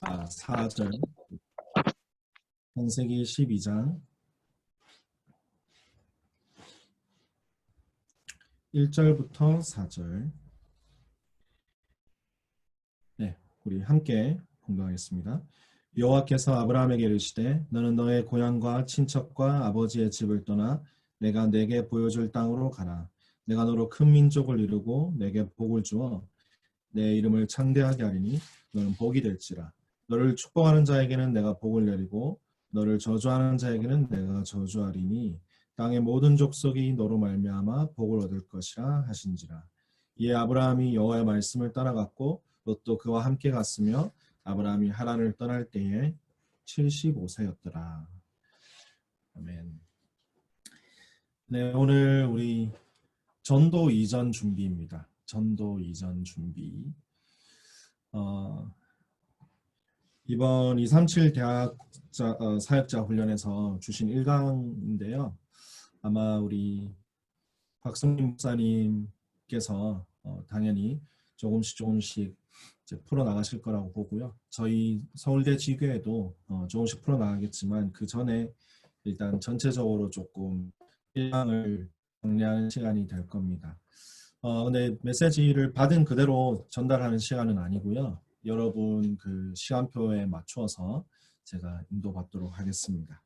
4절, 창세기 12장 1절부터 4절. 네, 우리 함께 공부하겠습니다. 여호와께서 아브라함에게 이르시되 너는 너의 고향과 친척과 아버지의 집을 떠나 내가 내게 보여줄 땅으로 가라. 내가 너로 큰 민족을 이루고 내게 복을 주어 내 이름을 창대하게 하리니 너는 복이 될지라. 너를 축복하는 자에게는 내가 복을 내리고 너를 저주하는 자에게는 내가 저주하리니 땅의 모든 족속이 너로 말미암아 복을 얻을 것이라 하신지라. 이에 아브라함이 여호와의 말씀을 따라갔고 롯도 그와 함께 갔으며 아브라함이 하란을 떠날 때에 75세였더라. 아멘. 네, 오늘 우리 전도 이전 준비입니다. 전도 이전 준비. 이번 237 대학자 사역자 훈련에서 주신 1강인데요. 아마 우리 박성민 목사님께서 당연히 조금씩 이제 풀어나가실 거라고 보고요. 저희 서울대 지교에도 조금씩 풀어나가겠지만 그 전에 일단 전체적으로 조금 1강을 정리하는 시간이 될 겁니다. 근데 메시지를 받은 그대로 전달하는 시간은 아니고요. 여러분 그 시간표에 맞추어서 제가 인도받도록 하겠습니다.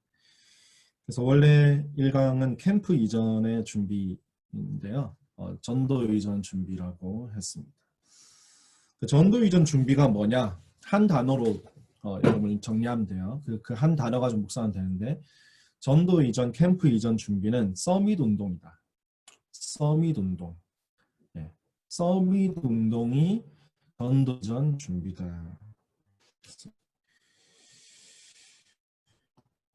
그래서 원래 1강은 캠프 이전의 준비인데요. 전도 이전 준비라고 했습니다. 그 전도 이전 준비가 뭐냐? 한 단어로 여러분이 정리하면 돼요. 그 한 단어가 좀 묵상하면 되는데 전도 이전, 캠프 이전 준비는 서밋 운동이다. 서밋 운동. 네. 서밋 운동이 전도 이전 준비다.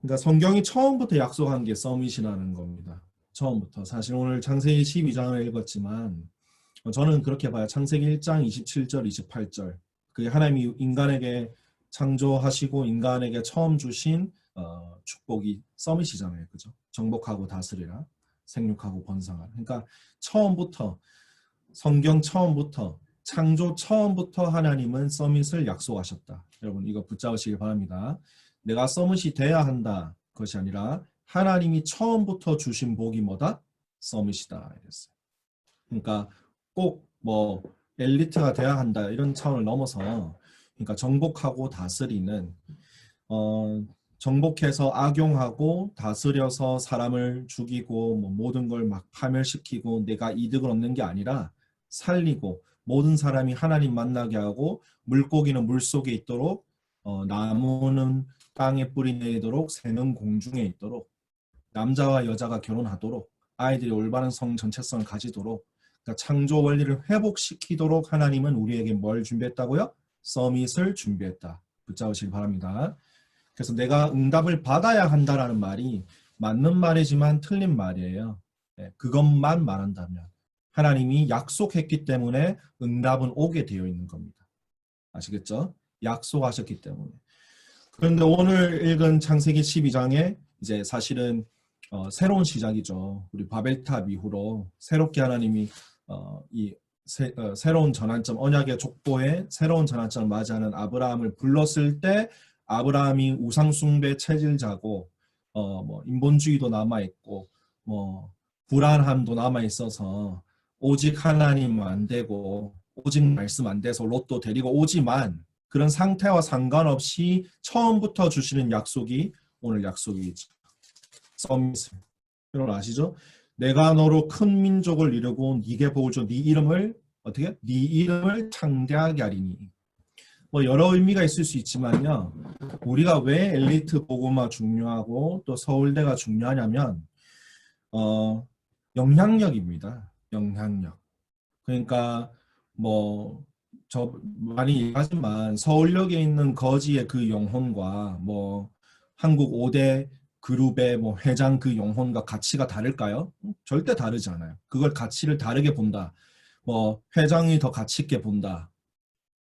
그러니까 성경이 처음부터 약속한 게 서밋이라는 겁니다. 처음부터. 사실 오늘 창세기 12장을 읽었지만 저는 그렇게 봐요. 창세기 1장 27절, 28절. 그게 하나님이 인간에게 창조하시고 인간에게 처음 주신 축복이 서밋이잖아요. 그죠? 정복하고 다스리라. 생육하고 번성하라. 그러니까 처음부터 성경 처음부터 창조 처음부터 하나님은 서밋을 약속하셨다. 여러분 이거 붙잡으시길 바랍니다. 내가 서밋이 돼야 한다. 그것이 아니라 하나님이 처음부터 주신 복이 뭐다? 서밋이다. 이랬어요. 그러니까 꼭 뭐 엘리트가 돼야 한다. 이런 차원을 넘어서 그러니까 정복하고 다스리는 정복해서 악용하고 다스려서 사람을 죽이고 뭐 모든 걸 막 파멸시키고 내가 이득을 얻는 게 아니라 살리고 모든 사람이 하나님 만나게 하고 물고기는 물속에 있도록 나무는 땅에 뿌리 내리도록 새는 공중에 있도록 남자와 여자가 결혼하도록 아이들이 올바른 성 전체성을 가지도록 그러니까 창조 원리를 회복시키도록 하나님은 우리에게 뭘 준비했다고요? 서밋을 준비했다. 붙잡으시기 바랍니다. 그래서 내가 응답을 받아야 한다라는 말이 맞는 말이지만 틀린 말이에요. 네, 그것만 말한다면 하나님이 약속했기 때문에 응답은 오게 되어 있는 겁니다. 아시겠죠? 약속하셨기 때문에. 그런데 오늘 읽은 창세기 12장에 이제 사실은 새로운 시작이죠. 우리 바벨탑 이후로 새롭게 하나님이 새로운 전환점, 언약의 족보에 새로운 전환점을 맞이하는 아브라함을 불렀을 때 아브라함이 우상숭배 체질자고 뭐 인본주의도 남아있고 뭐 불안함도 남아있어서 오직 하나님 안 되고 오직 말씀 안 돼서 롯도 데리고 오지만 그런 상태와 상관없이 처음부터 주시는 약속이 오늘 약속이죠. 서밋을. 여러분 아시죠? 내가 너로 큰 민족을 이루고 네게 복을 줘. 네 이름을 어떻게? 네 이름을 창대하게 하리니. 뭐 여러 의미가 있을 수 있지만요. 우리가 왜 엘리트 복음화 중요하고 또 서울대가 중요하냐면 영향력입니다. 영향력. 그러니까 뭐 저 많이 얘기하지만 서울역에 있는 거지의 그 영혼과 뭐 한국 5대 그룹의 뭐 회장 그 영혼과 가치가 다를까요? 절대 다르지 않아요. 그걸 가치를 다르게 본다. 뭐 회장이 더 가치 있게 본다.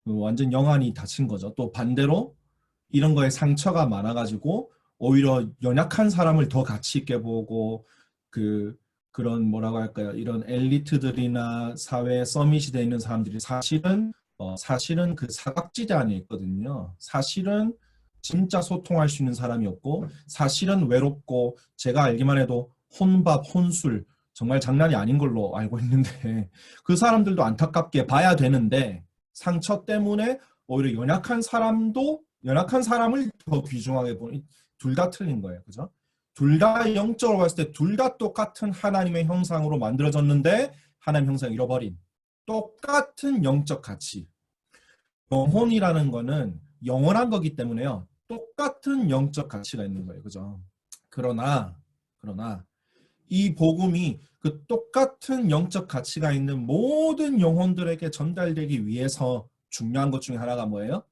완전 영안이 닫힌 거죠. 또 반대로 이런 거에 상처가 많아가지고 오히려 연약한 사람을 더 가치 있게 보고 그런 뭐라고 할까요? 이런 엘리트들이나 사회 서밋이 되어 있는 사람들이 사실은 사실은 그 사각지대 안에 있거든요. 사실은 진짜 소통할 수 있는 사람이 없고 사실은 외롭고 제가 알기만 해도 혼밥, 혼술 정말 장난이 아닌 걸로 알고 있는데 그 사람들도 안타깝게 봐야 되는데 상처 때문에 오히려 연약한 사람을 더 귀중하게 보니 둘 다 틀린 거예요. 그죠? 둘 다 영적으로 봤을 때 둘 다 똑같은 하나님의 형상으로 만들어졌는데 하나님 형상 잃어버린 똑같은 영적 가치. 영혼이라는 거는 영원한 거기 때문에요. 똑같은 영적 가치가 있는 거예요. 그죠? 그러나 이 복음이 그 똑같은 영적 가치가 있는 모든 영혼들에게 전달되기 위해서 중요한 것 중에 하나가 뭐예요?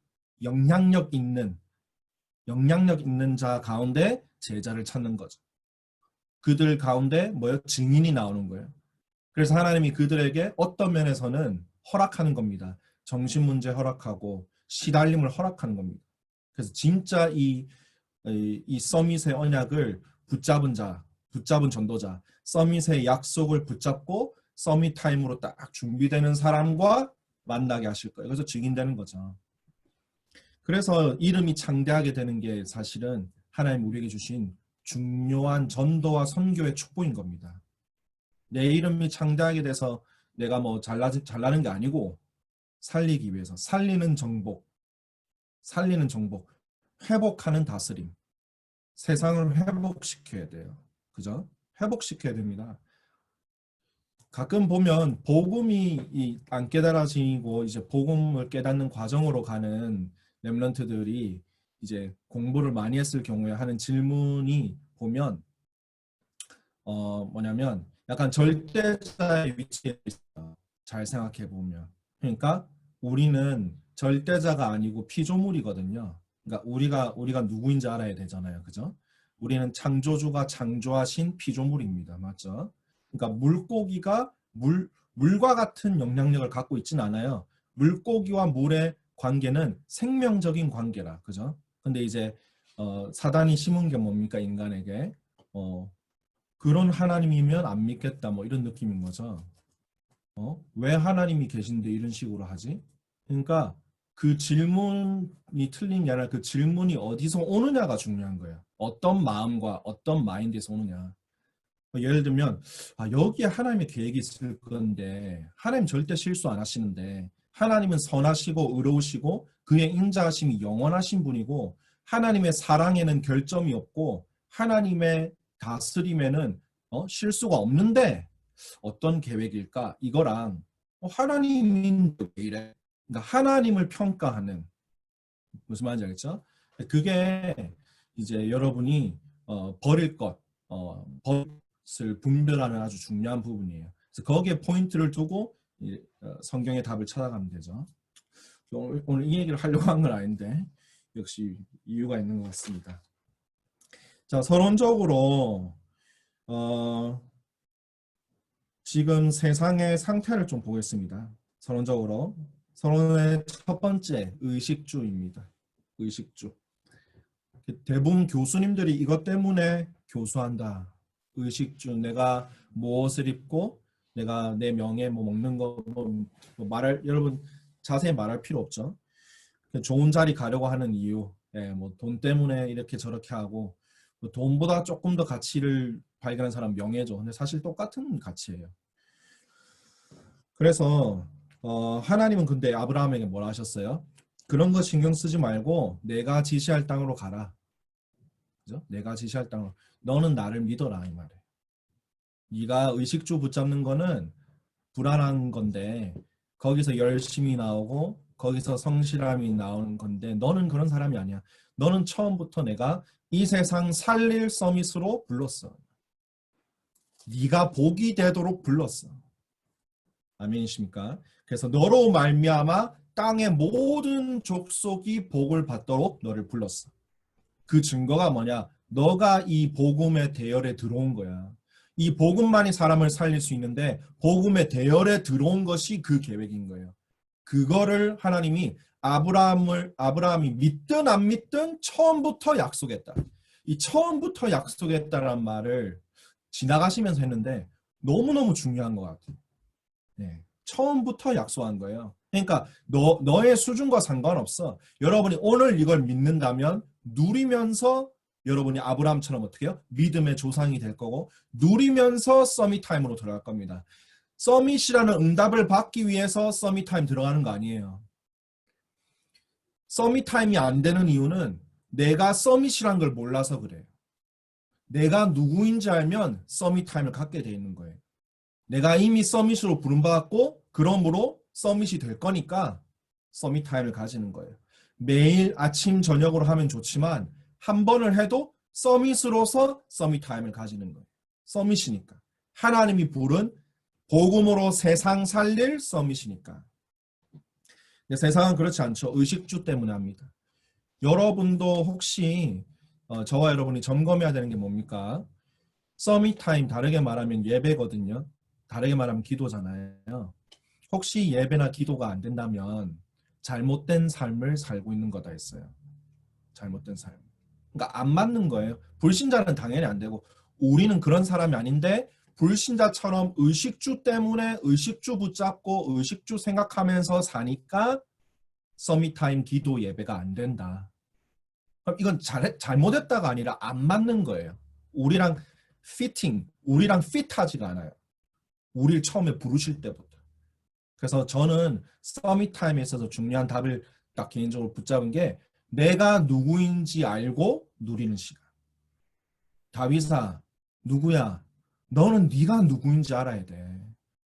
영향력 있는 자 가운데 제자를 찾는 거죠. 그들 가운데 뭐예요? 증인이 나오는 거예요. 그래서 하나님이 그들에게 어떤 면에서는 허락하는 겁니다. 정신 문제 허락하고 시달림을 허락하는 겁니다. 그래서 진짜 이 서밋의 언약을 붙잡은 전도자, 서밋의 약속을 붙잡고 서밋 타임으로 딱 준비되는 사람과 만나게 하실 거예요. 그래서 증인되는 거죠. 그래서 이름이 창대하게 되는 게 사실은 하나님 우리에게 주신 중요한 전도와 선교의 축복인 겁니다. 내 이름이 창대하게 돼서 내가 뭐 잘나는 게 아니고 살리기 위해서 살리는 정복, 회복하는 다스림, 세상을 회복시켜야 돼요. 그죠? 회복시켜야 됩니다. 가끔 보면 복음이 안 깨달아지고 이제 복음을 깨닫는 과정으로 가는 렘넌트들이 이제 공부를 많이 했을 경우에 하는 질문이 보면 뭐냐면 약간 절대자의 위치에 있어요. 잘 생각해 보면. 그러니까 우리는 절대자가 아니고 피조물이거든요. 그러니까 우리가 누구인지 알아야 되잖아요. 그죠? 우리는 창조주가 창조하신 피조물입니다. 맞죠? 그러니까 물고기가 물과 같은 영향력을 갖고 있진 않아요. 물고기와 물의 관계는 생명적인 관계라. 그죠? 근데 이제 사단이 심은 게 뭡니까? 인간에게 그런 하나님이면 안 믿겠다 뭐 이런 느낌인 거죠. 왜 하나님이 계신데 이런 식으로 하지? 그러니까 그 질문이 틀린 게 아니라 그 질문이 어디서 오느냐가 중요한 거예요. 어떤 마음과 어떤 마인드에서 오느냐. 예를 들면 여기에 하나님의 계획이 있을 건데 하나님 절대 실수 안 하시는데 하나님은 선하시고 의로우시고 그의 인자하심이 영원하신 분이고 하나님의 사랑에는 결점이 없고 하나님의 다스림에는 실수가 없는데 어떤 계획일까? 이거랑 하나님인데 왜 이래? 그러니까 하나님을 평가하는 무슨 말인지 알겠죠? 그게 이제 여러분이 버릴 것을 분별하는 아주 중요한 부분이에요. 그래서 거기에 포인트를 두고 성경의 답을 찾아가면 되죠. 오늘 이 얘기를 하려고 한 건 아닌데 역시 이유가 있는 것 같습니다. 자, 서론적으로 지금 세상의 상태를 좀 보겠습니다. 서론적으로 서론의 첫 번째 의식주입니다. 의식주. 대부분 교수님들이 이것 때문에 교수한다. 의식주. 내가 무엇을 입고 내가 내 명예 뭐 먹는 거 뭐 말할 여러분 자세히 말할 필요 없죠. 좋은 자리 가려고 하는 이유. 뭐 돈 때문에 이렇게 저렇게 하고 뭐 돈보다 조금 더 가치를 발견한 사람 명예죠. 근데 사실 똑같은 가치예요. 그래서 하나님은 근데 아브라함에게 뭐라 하셨어요? 그런 거 신경 쓰지 말고 내가 지시할 땅으로 가라. 그죠? 내가 지시할 땅으로. 너는 나를 믿어라 이 말이에요. 네가 의식주 붙잡는 거는 불안한 건데 거기서 열심히 나오고 거기서 성실함이 나오는 건데 너는 그런 사람이 아니야. 너는 처음부터 내가 이 세상 살릴 서밋으로 불렀어. 네가 복이 되도록 불렀어. 아멘이십니까? 그래서 너로 말미암아 땅의 모든 족속이 복을 받도록 너를 불렀어. 그 증거가 뭐냐? 너가 이 복음의 대열에 들어온 거야. 이 복음만이 사람을 살릴 수 있는데 복음의 대열에 들어온 것이 그 계획인 거예요. 그거를 하나님이 아브라함이 믿든 안 믿든 처음부터 약속했다. 이 처음부터 약속했다는 말을 지나가시면서 했는데 너무너무 중요한 것 같아요. 네, 처음부터 약속한 거예요. 그러니까 너의 수준과 상관없어. 여러분이 오늘 이걸 믿는다면 누리면서 여러분이 아브라함처럼 어떻게 해요? 믿음의 조상이 될 거고 누리면서 서밋 타임으로 들어갈 겁니다. 서밋이라는 응답을 받기 위해서 서밋 타임 들어가는 거 아니에요. 서밋 타임이 안 되는 이유는 내가 서밋이란 걸 몰라서 그래요. 내가 누구인지 알면 서밋 타임을 갖게 돼 있는 거예요. 내가 이미 서밋으로 부름받았고 그러므로 서밋이 될 거니까 서밋 타임을 가지는 거예요. 매일 아침 저녁으로 하면 좋지만 한 번을 해도 서밋으로서 서밋 타임을 가지는 거예요. 서밋이니까. 하나님이 부른 복음으로 세상 살릴 서밋이니까. 근데 세상은 그렇지 않죠. 의식주 때문에 합니다. 여러분도 혹시 저와 여러분이 점검해야 되는 게 뭡니까? 서밋 타임 다르게 말하면 예배거든요. 다르게 말하면 기도잖아요. 혹시 예배나 기도가 안 된다면 잘못된 삶을 살고 있는 거다 했어요. 잘못된 삶. 그러니까 안 맞는 거예요. 불신자는 당연히 안 되고 우리는 그런 사람이 아닌데 불신자처럼 의식주 때문에 의식주 붙잡고 의식주 생각하면서 사니까 서밋타임 기도 예배가 안 된다. 그럼 이건 잘못했다가 아니라 안 맞는 거예요. 우리랑 우리랑 핏하지가 않아요. 우리를 처음에 부르실 때부터. 그래서 저는 서밋타임에 있어서 중요한 답을 딱 개인적으로 붙잡은 게 내가 누구인지 알고 누리는 시간. 다윗아, 누구야? 너는 네가 누구인지 알아야 돼.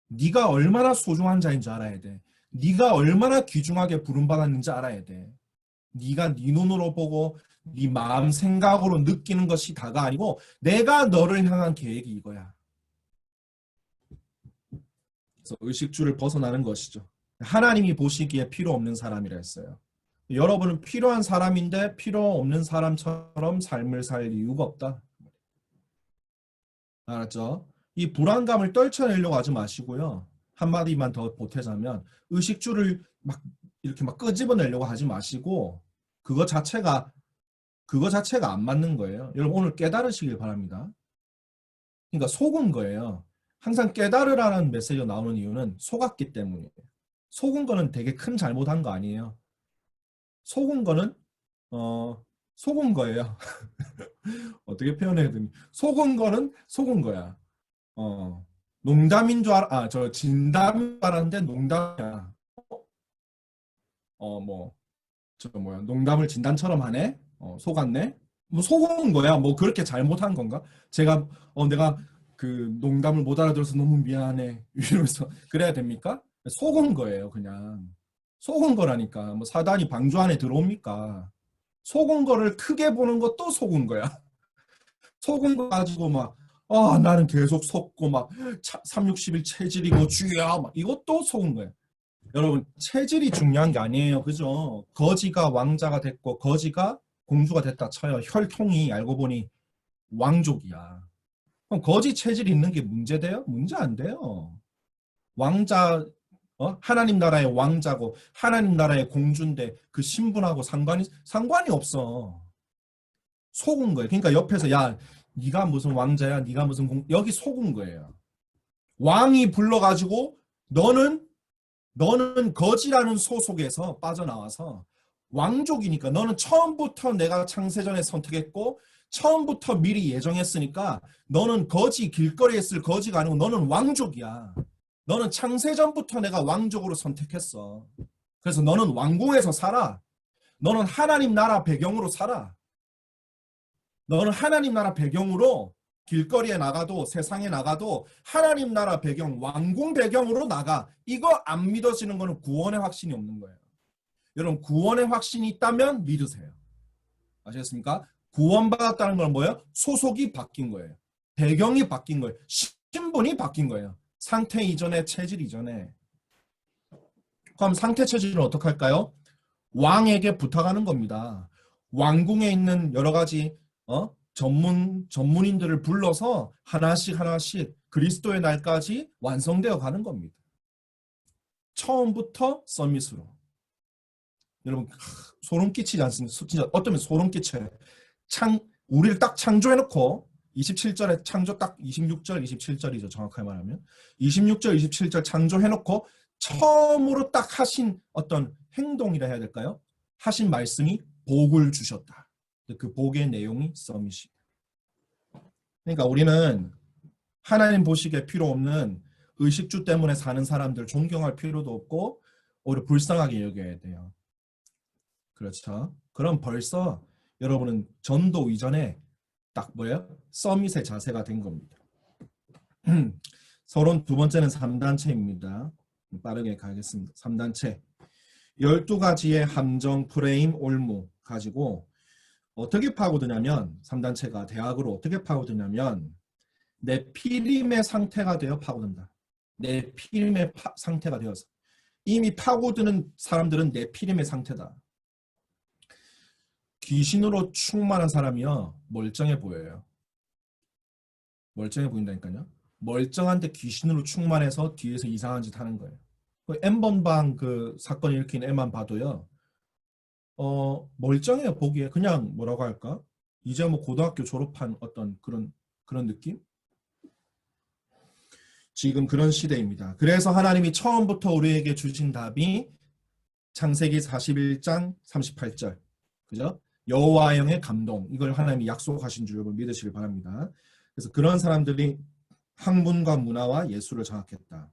네가 얼마나 소중한 자인지 알아야 돼. 네가 얼마나 귀중하게 부름받았는지 알아야 돼. 네가 네 눈으로 보고 네 마음 생각으로 느끼는 것이 다가 아니고 내가 너를 향한 계획이 이거야. 그래서 의식주를 벗어나는 것이죠. 하나님이 보시기에 필요 없는 사람이라 했어요. 여러분은 필요한 사람인데 필요 없는 사람처럼 삶을 살 이유가 없다. 알았죠? 이 불안감을 떨쳐내려고 하지 마시고요. 한마디만 더 보태자면 의식주를 막 이렇게 막 끄집어내려고 하지 마시고 그거 자체가 안 맞는 거예요. 여러분 오늘 깨달으시길 바랍니다. 그러니까 속은 거예요. 항상 깨달으라는 메시지가 나오는 이유는 속았기 때문이에요. 속은 거는 되게 큰 잘못한 거 아니에요. 속은 거는 속은 거예요. 어떻게 표현해야 되니? 속은 거는 속은 거야. 농담인 줄 저 진담인 줄 알았는데 농담이야. 뭐, 저 뭐야, 농담을 진담처럼 하네? 속았네? 뭐 속은 거야. 뭐 그렇게 잘못한 건가? 내가 그 농담을 못 알아들어서 너무 미안해. 이러면서 그래야 됩니까? 속은 거예요, 그냥. 속은 거라니까. 뭐 사단이 방주 안에 들어옵니까? 속은 거를 크게 보는 것도 속은 거야. 속은 거 가지고 막, 나는 계속 속고 막, 3, 60일 체질이고 주야. 막 이것도 속은 거예요. 여러분, 체질이 중요한 게 아니에요. 그죠? 거지가 왕자가 됐고, 거지가 공주가 됐다 쳐요. 혈통이 알고 보니 왕족이야. 그럼 거지 체질이 있는 게 문제돼요? 문제 안 돼요. 왕자, 하나님 나라의 왕자고, 하나님 나라의 공주인데 그 신분하고 상관이 없어. 속은 거예요. 그러니까 옆에서 야, 네가 무슨 왕자야? 네가 무슨 여기 속은 거예요. 왕이 불러가지고 너는 거지라는 소속에서 빠져나와서 왕족이니까 너는 처음부터 내가 창세전에 선택했고 처음부터 미리 예정했으니까 너는 거지 길거리에 있을 거지가 아니고 너는 왕족이야. 너는 창세전부터 내가 왕족으로 선택했어. 그래서 너는 왕궁에서 살아. 너는 하나님 나라 배경으로 살아. 너는 하나님 나라 배경으로 길거리에 나가도 세상에 나가도 하나님 나라 배경, 왕궁 배경으로 나가. 이거 안 믿어지는 거는 구원의 확신이 없는 거예요. 여러분 구원의 확신이 있다면 믿으세요. 아시겠습니까? 구원받았다는 건 뭐예요? 소속이 바뀐 거예요. 배경이 바뀐 거예요. 신분이 바뀐 거예요. 상태 이전에 체질 이전에. 그럼 상태 체질은 어떻게 할까요? 왕에게 부탁하는 겁니다. 왕궁에 있는 여러 가지 전문인들을 불러서 하나씩 그리스도의 날까지 완성되어 가는 겁니다. 처음부터 서밋으로. 여러분 소름 끼치지 않습니까? 진짜 어쩌면 소름 끼쳐요. 우리를 딱 창조해놓고 27절에 창조 딱 26절 27절이죠. 정확하게 말하면 26절 27절 창조해놓고 처음으로 딱 하신 어떤 행동이라 해야 될까요? 하신 말씀이 복을 주셨다. 그 복의 내용이 서밋이. 그러니까 우리는 하나님 보시기에 필요 없는 의식주 때문에 사는 사람들 존경할 필요도 없고 오히려 불쌍하게 여겨야 돼요. 그렇죠. 그럼 벌써 여러분은 전도 이전에 딱 뭐예요? 서밋의 자세가 된 겁니다. 서론 두 번째는 3단체입니다. 빠르게 가겠습니다. 3단체. 12가지의 함정, 프레임, 올무 가지고 어떻게 파고드냐면 3단체가 대학으로 어떻게 파고드냐면 내 피림의 상태가 되어 파고든다. 내 피림의 상태가 되어서 이미 파고드는 사람들은 내 피림의 상태다. 귀신으로 충만한 사람이요 멀쩡해 보여요. 멀쩡해 보인다니까요. 멀쩡한데 귀신으로 충만해서 뒤에서 이상한 짓 하는 거예요. 그 N번방 그 사건 일으킨 애만 봐도요. 멀쩡해요. 보기에 그냥 뭐라고 할까? 이제 뭐 고등학교 졸업한 어떤 그런 느낌? 지금 그런 시대입니다. 그래서 하나님이 처음부터 우리에게 주신 답이 창세기 41장 38절. 그죠? 여호와의 영의 감동. 이걸 하나님이 약속하신 줄 여러분 믿으시길 바랍니다. 그래서 그런 사람들이 학문과 문화와 예술을 장악했다.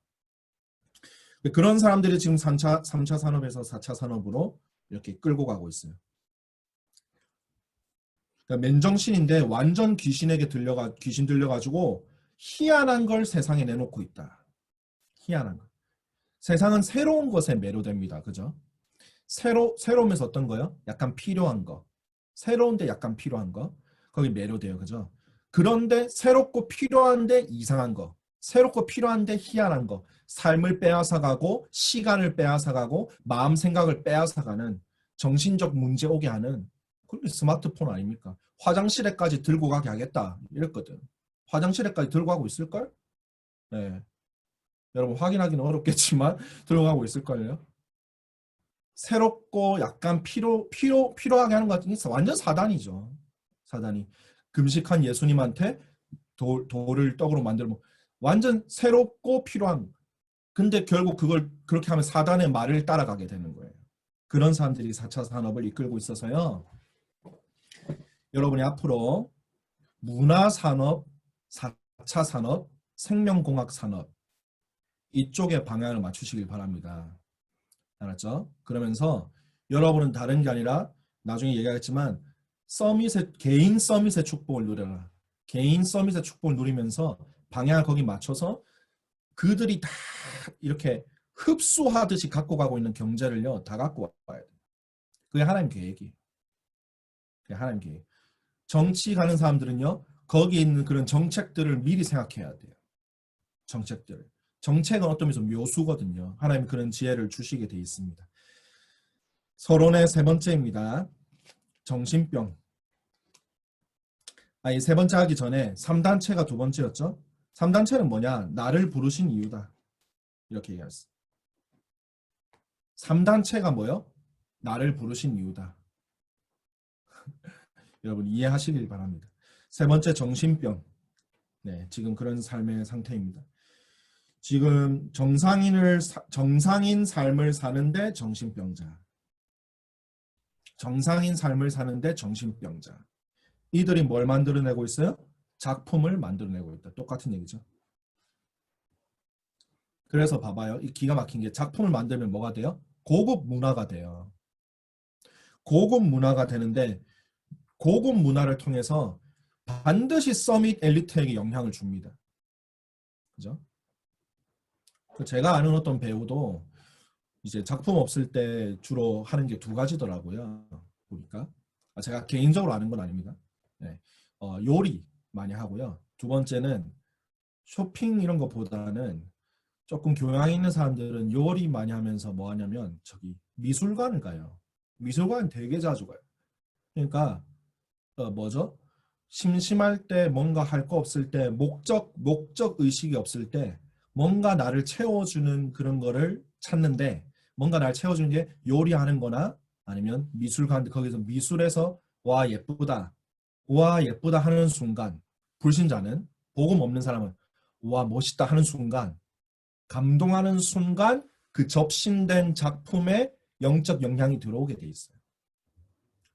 그런 사람들이 지금 3차 산업에서 4차 산업으로 이렇게 끌고 가고 있어요. 그러니까 맨정신인데 완전 귀신에게 귀신 들려가지고 희한한 걸 세상에 내놓고 있다. 희한한 거. 세상은 새로운 것에 매료됩니다. 그죠? 새로우면서 어떤 거요? 약간 필요한 거. 새로운데 약간 필요한 거. 거기 매료돼요. 그죠? 그런데 새롭고 필요한데 이상한 거. 새롭고 필요한데 희한한 거. 삶을 빼앗아가고 시간을 빼앗아가고 마음 생각을 빼앗아가는 정신적 문제 오게 하는 그게 스마트폰 아닙니까? 화장실에까지 들고 가게 하겠다 이랬거든. 화장실에까지 들고 가고 있을걸? 네. 여러분 확인하기는 어렵겠지만 들고 가고 있을걸요? 새롭고 약간 필요하게 하는 것 같은 게 완전 사단이죠. 사단이. 금식한 예수님한테 돌을 떡으로 만들면 완전 새롭고 필요한. 근데 결국 그걸 그렇게 하면 사단의 말을 따라가게 되는 거예요. 그런 사람들이 4차 산업을 이끌고 있어서요. 여러분이 앞으로 문화산업, 4차 산업, 생명공학 산업 이쪽에 방향을 맞추시길 바랍니다. 알았죠? 그러면서 여러분은 다른 게 아니라 나중에 얘기하겠지만 개인 서밋의 축복을 누려라. 개인 서밋의 축복을 누리면서 방향을 거기 맞춰서 그들이 다 이렇게 흡수하듯이 갖고 가고 있는 경제를요. 다 갖고 와야 돼요. 그게 하나님 계획이에요. 그게 하나님 계획. 정치 가는 사람들은요. 거기 있는 그런 정책들을 미리 생각해야 돼요. 정책들을. 정책은 어떤 면에서 묘수거든요. 하나님 그런 지혜를 주시게 돼 있습니다. 서론의 세 번째입니다. 정신병. 이 세 번째 하기 전에 3단체가 두 번째였죠. 3단체는 뭐냐? 나를 부르신 이유다. 이렇게 얘기했어요. 3단체가 뭐요? 나를 부르신 이유다. 여러분 이해하시길 바랍니다. 세 번째 정신병. 네, 지금 그런 삶의 상태입니다. 지금 정상인 삶을 사는데 정신병자. 정상인 삶을 사는데 정신병자. 이들이 뭘 만들어내고 있어요? 작품을 만들어내고 있다. 똑같은 얘기죠. 그래서 봐봐요. 이 기가 막힌 게 작품을 만들면 뭐가 돼요? 고급 문화가 돼요. 고급 문화가 되는데 고급 문화를 통해서 반드시 서밋 엘리트에게 영향을 줍니다. 그죠? 제가 아는 어떤 배우도 이제 작품 없을 때 주로 하는 게 두 가지더라고요. 보니까 제가 개인적으로 아는 건 아닙니다. 네. 요리 많이 하고요. 두 번째는 쇼핑 이런 것보다는 조금 교양 있는 사람들은 요리 많이 하면서 뭐 하냐면 저기 미술관을 가요. 미술관 되게 자주 가요. 그러니까 뭐죠? 심심할 때 뭔가 할 거 없을 때 목적 의식이 없을 때 뭔가 나를 채워주는 그런 거를 찾는데 뭔가 나를 채워주는 게 요리하는 거나 아니면 미술관 거기서 미술에서 와 예쁘다 하는 순간 불신자는 복음 없는 사람은 와 멋있다 하는 순간 감동하는 순간 그 접신된 작품에 영적 영향이 들어오게 돼 있어요.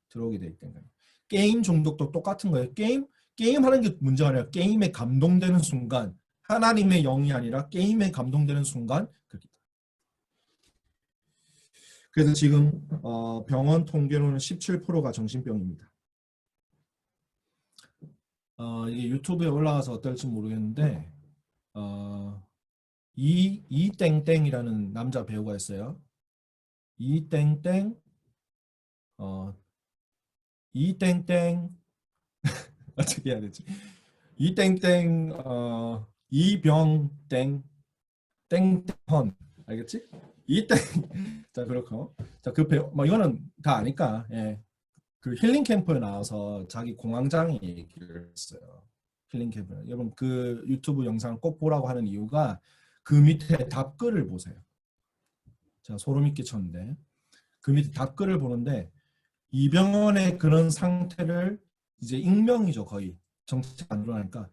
들어오게 돼 있다는 거예요. 게임 중독도 똑같은 거예요. 게임 하는 게 문제가 아니라 게임에 감동되는 순간 하나님의 영이 아니라 게임에 감동되는 순간 그렇게. 그래서 지금 병원 통계로는 17%가 정신병입니다. 이게 유튜브에 올라가서 어떨지 모르겠는데 이땡땡이라는 남자 배우가 있어요. 이땡땡 이땡땡 어떻게 해야 되지? 이땡땡 이병땡 땡땡헌 알겠지? 이땡 자 그렇고 자그 배우 뭐 이거는 다 아니까 예. 그 힐링 캠프에 나와서 자기 공황장애 얘기를 했어요. 힐링 캠프. 여러분 그 유튜브 영상 꼭 보라고 하는 이유가 그 밑에 답글을 보세요. 제가 소름이 끼쳤는데 그 밑에 답글을 보는데 이병헌의 그런 상태를 이제 익명이죠 거의 정체가 안 드러나니까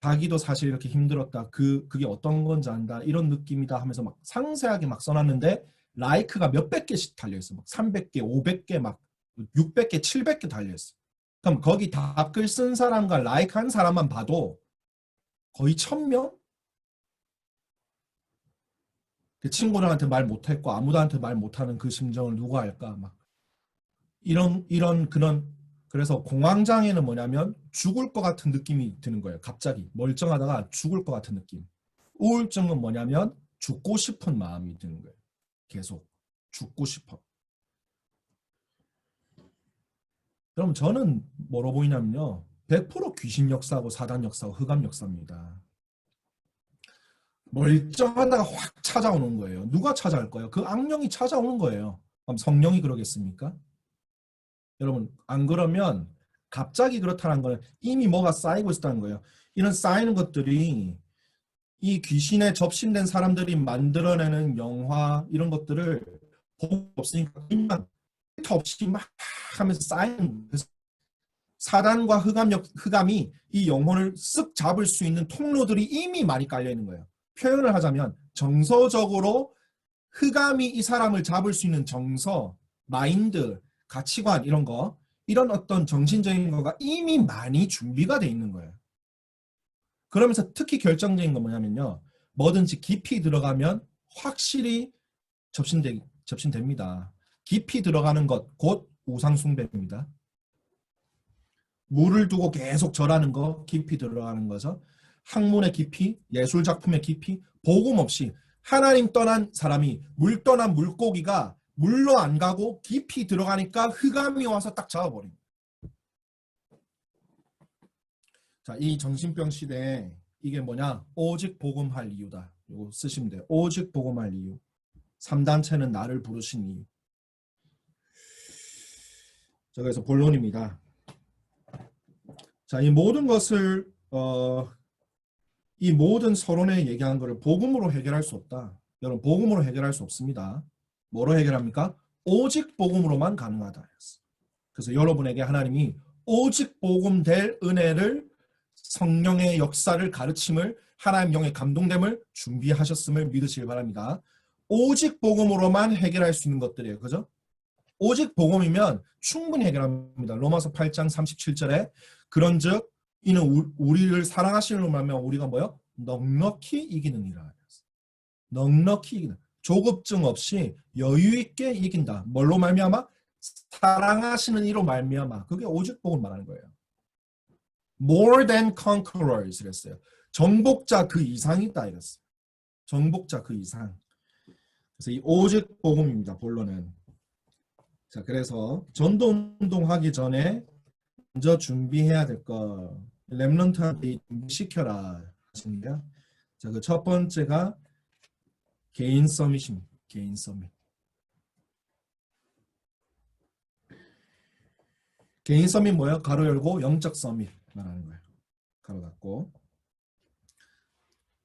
자기도 사실 이렇게 힘들었다 그게 어떤 건지 안다 이런 느낌이다 하면서 막 상세하게 막 써놨는데 라이크가 몇백 개씩 달려있어 막 300개 500개 막 600개 700개 달려있어 그럼 거기 답글 쓴 사람과 라이크 한 사람만 봐도 거의 1000명? 그 친구들한테 말 못했고 아무도한테 말 못하는 그 심정을 누가 알까 막 이런 그런 그래서 공황장애는 뭐냐면 죽을 것 같은 느낌이 드는 거예요. 갑자기 멀쩡하다가 죽을 것 같은 느낌. 우울증은 뭐냐면 죽고 싶은 마음이 드는 거예요. 계속 죽고 싶어. 그럼 저는 뭐로 보이냐면요. 100% 귀신 역사고 사단 역사고 흑암 역사입니다. 멀쩡하다가 확 찾아오는 거예요. 누가 찾아올 거예요? 그 악령이 찾아오는 거예요. 그럼 성령이 그러겠습니까? 여러분 안 그러면 갑자기 그렇다는 거는 이미 뭐가 쌓이고 있다는 거예요. 이런 쌓이는 것들이 이 귀신에 접신된 사람들이 만들어내는 영화 이런 것들을 보고 없으니까 그냥 없이 막 하면서 쌓이는 사단과 흑암이 이 영혼을 쓱 잡을 수 있는 통로들이 이미 많이 깔려 있는 거예요. 표현을 하자면 정서적으로 흑암이 이 사람을 잡을 수 있는 정서, 마인드, 가치관 이런 거 이런 어떤 정신적인 거가 이미 많이 준비가 돼 있는 거예요. 그러면서 특히 결정적인 건 뭐냐면요. 뭐든지 깊이 들어가면 확실히 접신됩니다. 깊이 들어가는 것 곧 우상숭배입니다. 물을 두고 계속 절하는 거 깊이 들어가는 거죠. 학문의 깊이, 예술작품의 깊이, 복음 없이 하나님 떠난 사람이 물 떠난 물고기가 물로 안 가고 깊이 들어가니까 흑암이 와서 딱 잡아버립니다. 자, 이 정신병 시대에 이게 뭐냐? 오직 복음할 이유다. 이거 쓰시면 돼요. 오직 복음할 이유. 3단체는 나를 부르신 이유. 자, 그래서 본론입니다. 자, 이 모든 것을 이 모든 서론에 얘기하는 것을 복음으로 해결할 수 없다. 여러분 복음으로 해결할 수 없습니다. 뭐로 해결합니까? 오직 복음으로만 가능하다. 그래서 여러분에게 하나님이 오직 복음 될 은혜를 성령의 역사를 가르침을 하나님 영의 감동됨을 준비하셨음을 믿으시길 바랍니다. 오직 복음으로만 해결할 수 있는 것들이에요. 그죠? 오직 복음이면 충분히 해결합니다. 로마서 8장 37절에 그런즉 이는 우리를 사랑하시는 말면 우리가 뭐요? 넉넉히 이기느니라. 넉넉히 이기는. 조급증 없이 여유 있게 이긴다. 뭘로 말미암아? 사랑하시는 이로 말미암아. 그게 오직 복음 말하는 거예요. More than conquerors 그랬어요. 정복자 그 이상이 있다 이랬어요. 정복자 그 이상. 그래서 이 오직 복음입니다. 본론은. 자, 그래서 전도 운동하기 전에 먼저 준비해야 될 거 렘넌트한테 준비시켜라 하십니다. 자, 그 첫 번째가 개인 서밋입니다. 개인 서밋. 개인 서밋 뭐예요? 가로 열고 영적 서밋 말하는 거예요. 가로 닫고.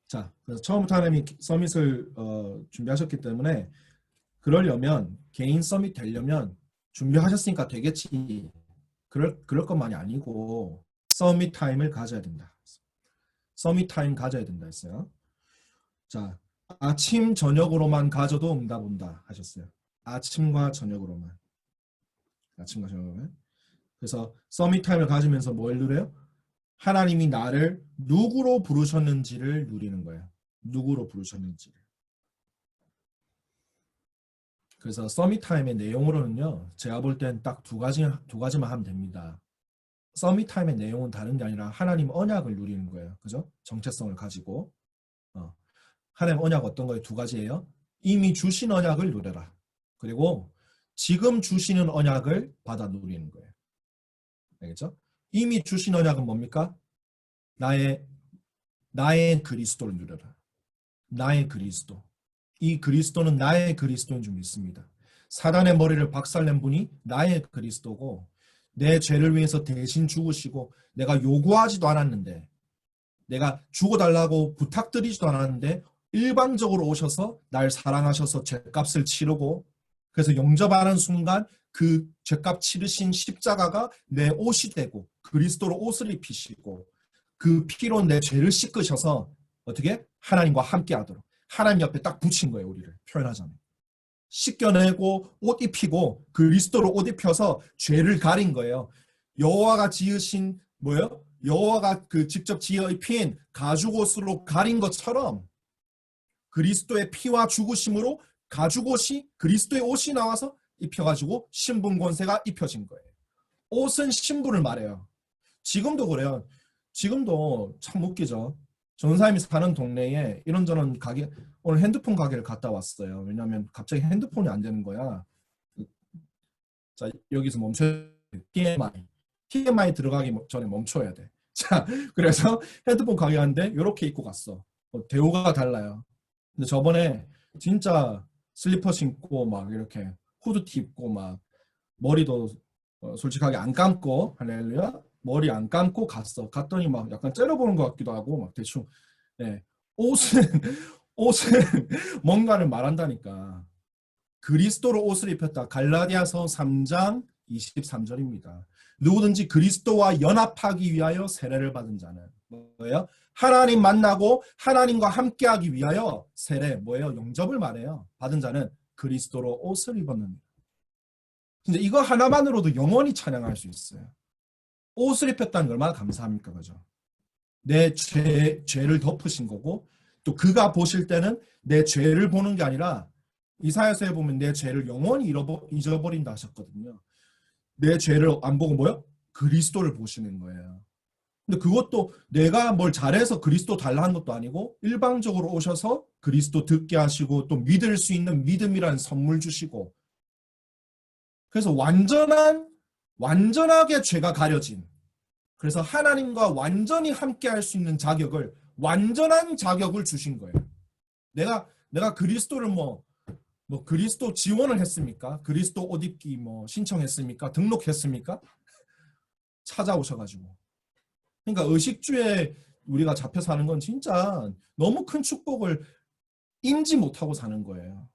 자, 그래서 처음부터 하나님이 서밋을 준비하셨기 때문에 그러려면 개인 서밋 되려면 준비하셨으니까 되겠지. 그럴 것만이 아니고 서밋 타임을 가져야 된다. 서밋 타임 가져야 된다 했어요. 자, 아침 저녁으로만 가져도 응답 온다 하셨어요. 아침과 저녁으로만. 아침과 저녁으로만. 그래서 서밋 타임을 가지면서 뭘 누려요? 하나님이 나를 누구로 부르셨는지를 누리는 거예요. 누구로 부르셨는지를. 그래서 서밋 타임의 내용으로는요. 제가 볼 땐 딱 두 가지만 하면 됩니다. 서밋 타임의 내용은 다른 게 아니라 하나님 언약을 누리는 거예요. 그죠? 정체성을 가지고. 하나님 언약 어떤 거예요? 두 가지예요. 이미 주신 언약을 누려라. 그리고 지금 주시는 언약을 받아 누리는 거예요. 알겠죠? 이미 주신 언약은 뭡니까? 나의 그리스도를 누려라. 나의 그리스도. 이 그리스도는 나의 그리스도인 줄 믿습니다. 사단의 머리를 박살낸 분이 나의 그리스도고 내 죄를 위해서 대신 죽으시고 내가 요구하지도 않았는데 내가 죽어달라고 부탁드리지도 않았는데 일방적으로 오셔서 날 사랑하셔서 죄값을 치르고 그래서 영접하는 순간 그 죄값 치르신 십자가가 내 옷이 되고 그리스도로 옷을 입히시고 그 피로 내 죄를 씻으셔서 어떻게? 하나님과 함께 하도록 하나님 옆에 딱 붙인 거예요. 우리를 표현하자면. 씻겨내고 옷 입히고 그리스도로 옷 입혀서 죄를 가린 거예요. 여호와가 지으신 뭐예요? 여호와가 그 직접 지어 입힌 가죽옷으로 가린 것처럼 그리스도의 피와 죽으심으로 가죽옷이 그리스도의 옷이 나와서 입혀가지고 신분 권세가 입혀진 거예요. 옷은 신분을 말해요. 지금도 그래요. 지금도 참 웃기죠. 전사님이 사는 동네에 이런저런 가게 오늘 핸드폰 가게를 갔다 왔어요. 왜냐하면 갑자기 핸드폰이 안 되는 거야. 자 여기서 멈춰 TMI 들어가기 전에 멈춰야 돼. 자 그래서 핸드폰 가게 갔는데 이렇게 입고 갔어. 대우가 달라요. 근데 저번에 진짜 슬리퍼 신고 막 이렇게 후드티 입고 막 머리도 솔직하게 안 감고 할렐루야 머리 안 감고 갔더니 막 약간 째려보는 것 같기도 하고 막 대충 네. 옷은 옷은 뭔가를 말한다니까. 그리스도로 옷을 입혔다. 갈라디아서 3장 23절입니다. 누구든지 그리스도와 연합하기 위하여 세례를 받은 자는 뭐예요? 하나님 만나고 하나님과 함께하기 위하여 세례 뭐예요? 영접을 말해요. 받은 자는 그리스도로 옷을 입었느니라. 근데 이거 하나만으로도 영원히 찬양할 수 있어요. 옷을 입혔다는 게 얼마나 감사합니까? 그죠? 내 죄를 덮으신 거고 또 그가 보실 때는 내 죄를 보는 게 아니라 이사야서에 보면 내 죄를 영원히 잊어버린다 하셨거든요. 내 죄를 안 보고 뭐요? 그리스도를 보시는 거예요. 근데 그것도 내가 뭘 잘해서 그리스도 달라 한 것도 아니고 일방적으로 오셔서 그리스도 듣게 하시고 또 믿을 수 있는 믿음이라는 선물 주시고 그래서 완전하게 죄가 가려진 그래서 하나님과 완전히 함께 할 수 있는 자격을 완전한 자격을 주신 거예요. 내가 그리스도를 뭐 그리스도 지원을 했습니까? 그리스도 옷 입기 뭐 신청했습니까? 등록했습니까? 찾아오셔가지고. 그러니까 의식주에 우리가 잡혀 사는 건 진짜 너무 큰 축복을 인지 못하고 사는 거예요.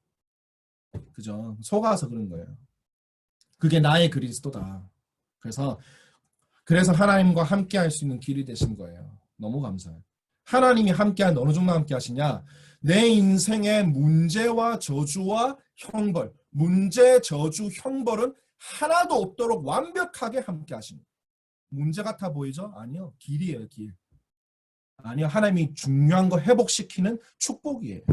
그죠? 속아서 그런 거예요. 그게 나의 그리스도다. 그래서 하나님과 함께 할 수 있는 길이 되신 거예요. 너무 감사해요. 하나님이 함께한 어느 정도 함께 하시냐? 내 인생의 문제와 저주와 형벌, 문제, 저주, 형벌은 하나도 없도록 완벽하게 함께 하십니다. 문제 같아 보이죠? 아니요. 길이에요, 길. 아니요. 하나님이 중요한 거 회복시키는 축복이에요.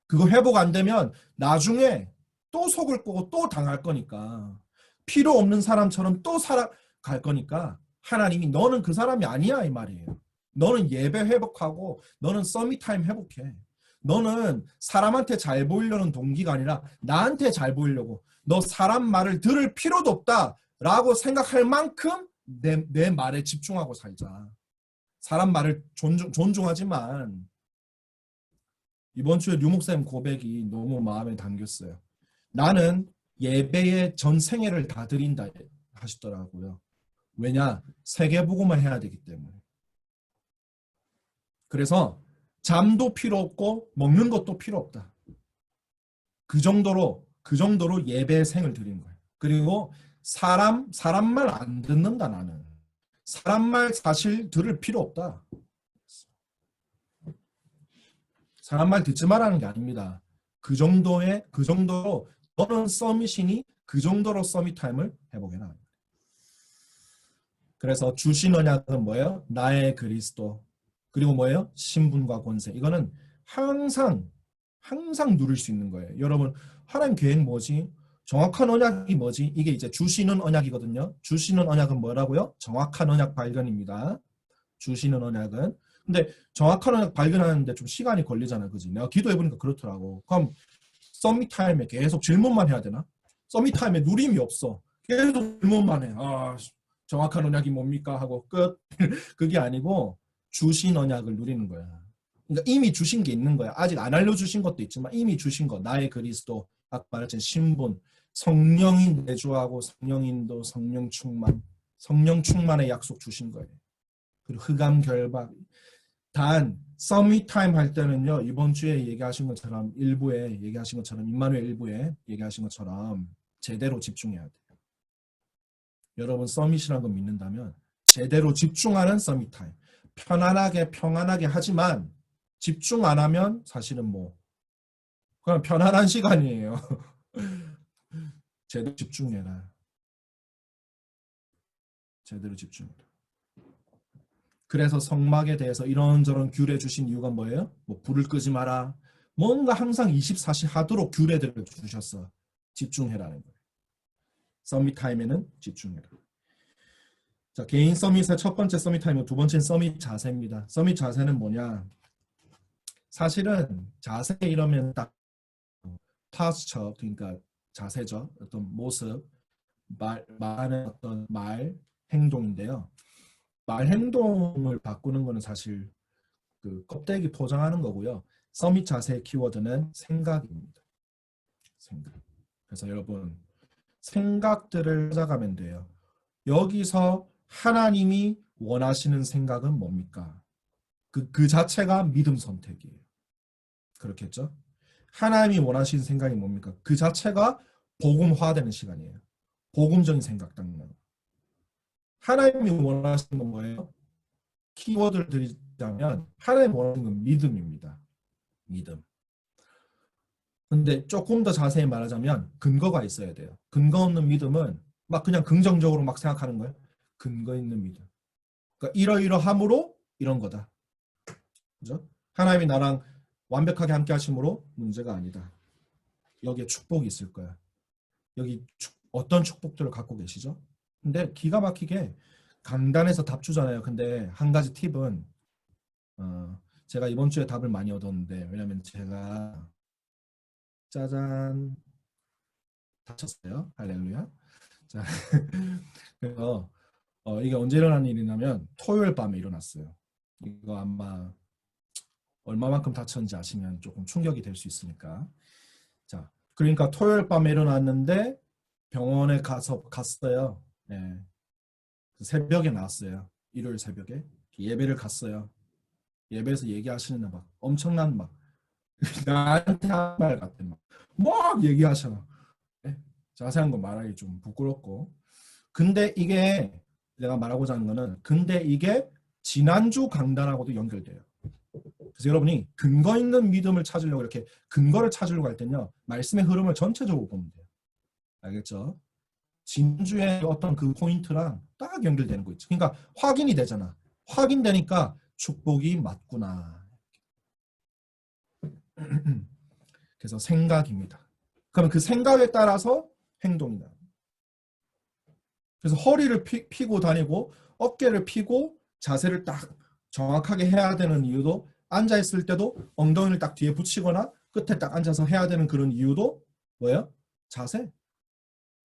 그거 회복 안 되면 나중에 또 속을 거고 또 당할 거니까 필요 없는 사람처럼 또 살아갈 거니까 하나님이 너는 그 사람이 아니야 이 말이에요. 너는 예배 회복하고 너는 서밋타임 회복해. 너는 사람한테 잘 보이려는 동기가 아니라 나한테 잘 보이려고 너 사람 말을 들을 필요도 없다라고 생각할 만큼 내 말에 집중하고 살자. 사람 말을 존중하지만 이번 주에 류 목사님 고백이 너무 마음에 담겼어요. 나는 예배의 전 생애를 다 드린다 하시더라고요. 왜냐? 세계복음을 해야 되기 때문에. 그래서 잠도 필요 없고 먹는 것도 필요 없다. 그 정도로 예배의 생을 드린 거예요. 그리고 사람 말 안 듣는다 나는. 사람 말 사실 들을 필요 없다. 사람 말 듣지 말라는 게 아닙니다. 그 정도로 너는 서밋이니 그 정도로 서밋 타임을 해보게나. 그래서 주신 언약은 뭐예요? 나의 그리스도. 그리고 뭐예요? 신분과 권세. 이거는 항상 누릴 수 있는 거예요. 여러분, 하나님 계획 뭐지? 정확한 언약이 뭐지? 이게 이제 주시는 언약이거든요. 주시는 언약은 뭐라고요? 정확한 언약 발견입니다. 주시는 언약은. 근데 정확한 언약 발견하는데 좀 시간이 걸리잖아. 그지? 내가 기도해보니까 그렇더라고. 그럼 서밋 타임에 계속 질문만 해야 되나? 서밋 타임에 누림이 없어. 계속 질문만 해. 아, 정확한 언약이 뭡니까? 하고 끝. 그게 아니고 주신 언약을 누리는 거야. 그러니까 이미 주신 게 있는 거야. 아직 안 알려주신 것도 있지만 이미 주신 거. 나의 그리스도, 아까 말했던 신분, 성령이 내주하고 성령인도 성령 충만의 약속 주신 거예요. 그리고 흑암 결박. 단 서밋 타임 할 때는요. 이번 주에 얘기하신 것처럼 일부에 얘기하신 것처럼 임마누엘 일부에 얘기하신 것처럼 제대로 집중해야 돼요. 여러분 서밋이라는 거 믿는다면 제대로 집중하는 서밋 타임. 평안하게 하지만 집중 안 하면 사실은 뭐 그냥 편안한 시간이에요. 제대로 집중해라. 제대로 집중해라. 그래서 성막에 대해서 이런저런 규례 주신 이유가 뭐예요? 뭐 불을 끄지 마라. 뭔가 항상 24시 하도록 규례들을 주셨어. 집중해라는 거예요. 서밋 타임에는 집중해라. 자, 개인 서밋의 첫 번째 서밋 타임은 두 번째는 서밋 자세입니다. 서밋 자세는 뭐냐? 사실은 자세 이러면 딱 파스처 그러니까 자세죠. 어떤 모습, 말하는 어떤 행동인데요. 말 행동을 바꾸는 거는 사실 그 껍데기 포장하는 거고요. 서밋 자세의 키워드는 생각입니다. 생각. 그래서 여러분 생각들을 찾아가면 돼요. 여기서 하나님이 원하시는 생각은 뭡니까? 그 자체가 믿음 선택이에요. 그렇겠죠? 하나님이 원하시는 생각이 뭡니까? 그 자체가 복음화되는 시간이에요. 복음적인 생각 당면. 하나님이 원하시는 건 뭐예요? 키워드를 드리자면 하나님이 원하시는 건 믿음입니다. 믿음. 근데 조금 더 자세히 말하자면 근거가 있어야 돼요. 근거 없는 믿음은 막 그냥 긍정적으로 막 생각하는 거예요. 근거 있는 믿음. 그러니까 이러이러함으로 이런 거다. 그죠? 하나님이 나랑 완벽하게 함께 하심으로 문제가 아니다. 여기에 축복이 있을 거야. 여기 어떤 축복들을 갖고 계시죠? 근데 기가 막히게 강단에서 답 주잖아요. 근데 한 가지 팁은 제가 이번 주에 답을 많이 얻었는데 왜냐면 제가 짜잔 다쳤어요. 할렐루야. 자, 그래서 이게 언제 일어난 일이냐면 토요일 밤에 일어났어요. 이거 아마 얼마만큼 다쳤는지 아시면 조금 충격이 될 수 있으니까. 자, 그러니까 토요일 밤에 일어났는데 병원에 갔어요. 네. 새벽에 나왔어요. 일요일 새벽에 예배를 갔어요. 예배에서 얘기하시는 막 엄청난 막 나한테 한 말 같아 막 얘기하셔. 네? 자세한 거 말하기 좀 부끄럽고. 근데 이게 내가 말하고자 하는 거는 근데 이게 지난주 강단하고도 연결돼요. 그래서 여러분이 근거 있는 믿음을 찾으려고 이렇게 근거를 찾으려고 할 때는요. 말씀의 흐름을 전체적으로 보면 돼요. 알겠죠? 진주의 어떤 그 포인트랑 딱 연결되는 거 있죠. 그러니까 확인이 되잖아. 확인되니까 축복이 맞구나. 그래서 생각입니다. 그러면 그 생각에 따라서 행동이다. 그래서 허리를 펴고 다니고 어깨를 펴고 자세를 딱 정확하게 해야 되는 이유도 앉아있을 때도 엉덩이를 딱 뒤에 붙이거나 끝에 딱 앉아서 해야 되는 그런 이유도 뭐예요? 자세.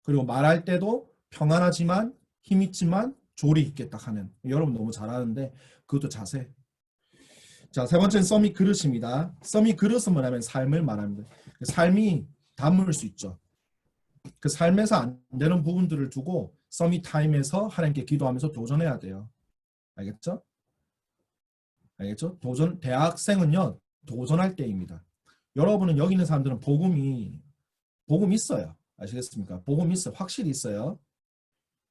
그리고 말할 때도 평안하지만 힘있지만 조리 있게 딱 하는. 여러분 너무 잘하는데 그것도 자세. 자, 세 번째는 서밋 그릇입니다. 서밋 그릇은 뭐냐면 삶을 말합니다. 삶이 담을 수 있죠. 그 삶에서 안 되는 부분들을 두고 서밋 타임에서 하나님께 기도하면서 도전해야 돼요. 알겠죠? 알겠죠? 대학생은요, 도전할 때입니다. 여러분은 여기 있는 사람들은 복음 있어요. 아시겠습니까? 복음 있어요. 확실히 있어요.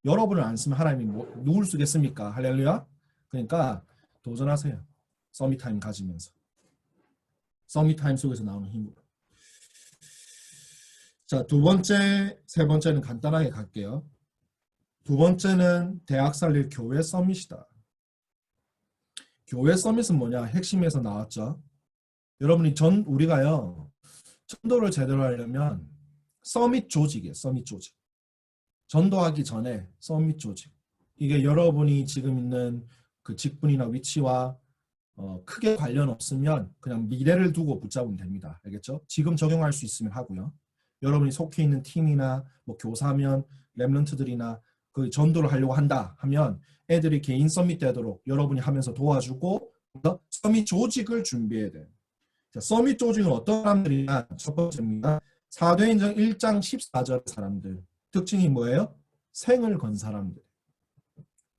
여러분을 안 쓰면 하나님이 누굴 쓰겠습니까? 할렐루야. 그러니까 도전하세요. 서밋 타임 가지면서. 서밋 타임 속에서 나오는 힘으로. 자, 두 번째, 세 번째는 간단하게 갈게요. 두 번째는 대학 살릴 교회 서밋이다. 교회 서밋은 뭐냐? 핵심에서 나왔죠. 여러분이 우리가요, 전도를 제대로 하려면 서밋 조직이에요. 서밋 조직. 전도하기 전에 서밋 조직. 이게 여러분이 지금 있는 그 직분이나 위치와 크게 관련 없으면 그냥 미래를 두고 붙잡으면 됩니다. 알겠죠? 지금 적용할 수 있으면 하고요. 여러분이 속해 있는 팀이나 뭐 교사면 랩런트들이나 그 전도를 하려고 한다 하면 애들이 개인 서밋 되도록 여러분이 하면서 도와주고 서밋 조직을 준비해야 돼요. 자, 서밋 조직은 어떤 사람들이냐? 첫 번째입니다. 사도행전 1장 14절 사람들. 특징이 뭐예요? 생을 건 사람들.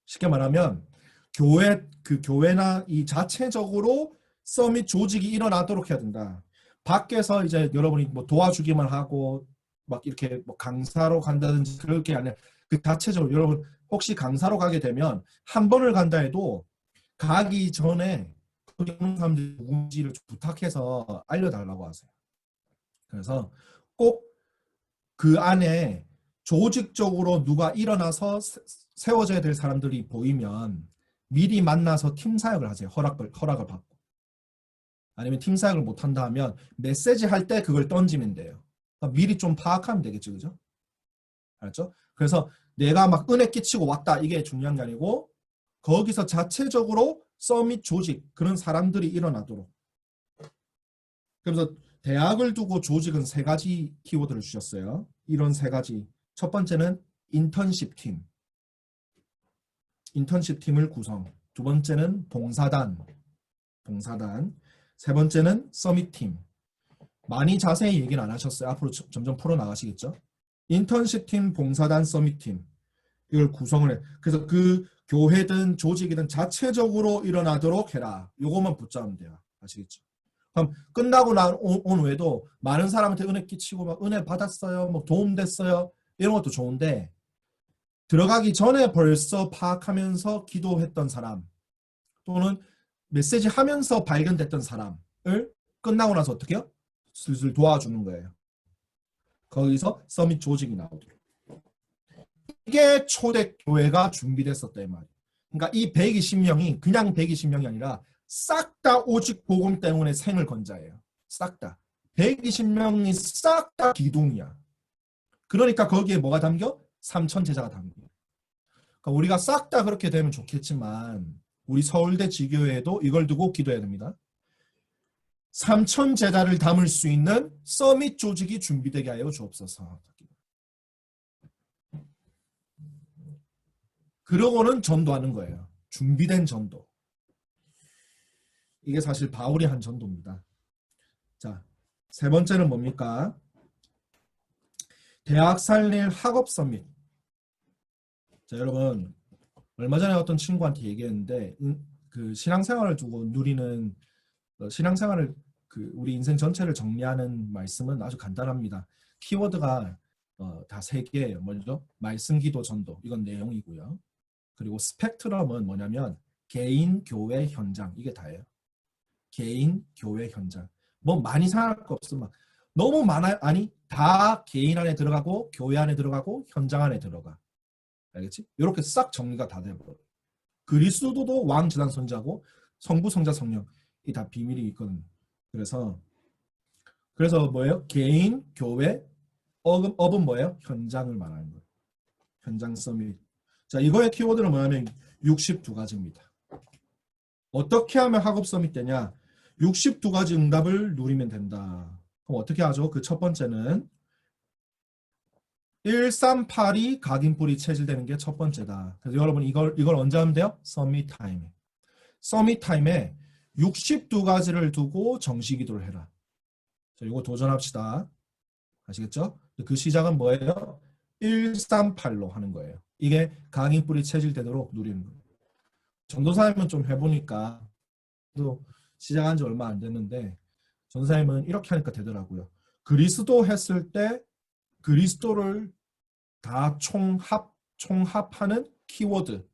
쉽게 말하면 교회나 이 자체적으로 서밋 조직이 일어나도록 해야 된다. 밖에서 이제 여러분이 뭐 도와주기만 하고 막 이렇게 뭐 강사로 간다든지 그럴 게 아니라 그 자체적으로 여러분 혹시 강사로 가게 되면 한 번을 간다 해도 가기 전에 거기 오는 사람들 누군지를 부탁해서 알려달라고 하세요. 그래서 꼭 그 안에 조직적으로 누가 일어나서 세워져야 될 사람들이 보이면 미리 만나서 팀 사역을 하세요. 허락을 받고. 아니면 팀 사역을 못한다 하면 메시지 할 때 그걸 던지면 돼요. 그러니까 미리 좀 파악하면 되겠죠. 그죠? 알았죠? 그래서 내가 막 은혜 끼치고 왔다 이게 중요한 게 아니고 거기서 자체적으로 서밋 조직 그런 사람들이 일어나도록. 그래서 대학을 두고 조직은 세 가지 키워드를 주셨어요. 이런 세 가지. 첫 번째는 인턴십 팀. 인턴십 팀을 구성. 두 번째는 봉사단. 세 번째는 서밋 팀. 많이 자세히 얘기는 안 하셨어요. 앞으로 점점 풀어나가시겠죠. 인턴십 팀, 봉사단, 서밋 팀. 이걸 구성을 해. 그래서 그 교회든 조직이든 자체적으로 일어나도록 해라. 요것만 붙잡으면 돼요. 아시겠죠? 그럼 끝나고 온 후에도 많은 사람한테 은혜 끼치고 막 은혜 받았어요. 뭐 도움 됐어요. 이런 것도 좋은데 들어가기 전에 벌써 파악하면서 기도했던 사람 또는 메시지 하면서 발견됐던 사람을 끝나고 나서 어떻게 해요? 슬슬 도와주는 거예요. 거기서 서밋 조직이 나오도록. 이게 초대교회가 준비됐었다 이 말이에요. 그러니까 이 120명이 그냥 120명이 아니라 싹 다 오직 복음 때문에 생을 건 자예요. 싹 다. 120명이 싹 다 기둥이야. 그러니까 거기에 뭐가 담겨? 3천 제자가 담겨. 그러니까 우리가 싹 다 그렇게 되면 좋겠지만 우리 서울대 지교회에도 이걸 두고 기도해야 됩니다. 3천 제자를 담을 수 있는 서밋 조직이 준비되게 하여 주옵소서. 그러고는 전도하는 거예요. 준비된 전도. 이게 사실 바울이 한 전도입니다. 자, 세 번째는 뭡니까? 대학 살릴 학업 서밋. 자, 여러분 얼마 전에 어떤 친구한테 얘기했는데 그 신앙생활을 두고 누리는 신앙생활을 우리 인생 전체를 정리하는 말씀은 아주 간단합니다. 키워드가 다 세 개예요. 먼저 말씀, 기도, 전도. 이건 내용이고요. 그리고 스펙트럼은 뭐냐면 개인, 교회, 현장. 이게 다예요. 개인, 교회, 현장. 뭐 많이 생각할 거 없어. 막 너무 많아요. 아니 다 개인 안에 들어가고 교회 안에 들어가고 현장 안에 들어가. 알겠지? 이렇게 싹 정리가 다 돼버려. 그리스도도 왕, 제단, 선지자고 성부, 성자, 성령 이 다 비밀이 있거든요. 그래서 뭐예요? 개인, 교회, 업은 뭐예요? 현장을 말하는 거예요. 현장 서밋. 자, 이거의 키워드는 뭐냐면 62가지입니다. 어떻게 하면 학업 서밋 되냐? 62가지 응답을 누리면 된다. 그럼 어떻게 하죠? 그 첫 번째는 138이 각인뿔이 체질되는 게 첫 번째다. 그래서 여러분 이걸 언제 하면 돼요? 서밋 타임에. 서밋 타임에 62가지를 두고 정시 기도를 해라. 자, 이거 도전합시다. 아시겠죠? 그 시작은 뭐예요? 138로 하는 거예요. 이게 각인뿔이 체질되도록 누리는 거예요. 전도사님은 좀 해보니까 또 시작한 지 얼마 안 됐는데 전도사님은 이렇게 하니까 되더라고요. 그리스도 했을 때 그리스도를 다 총합하는 키워드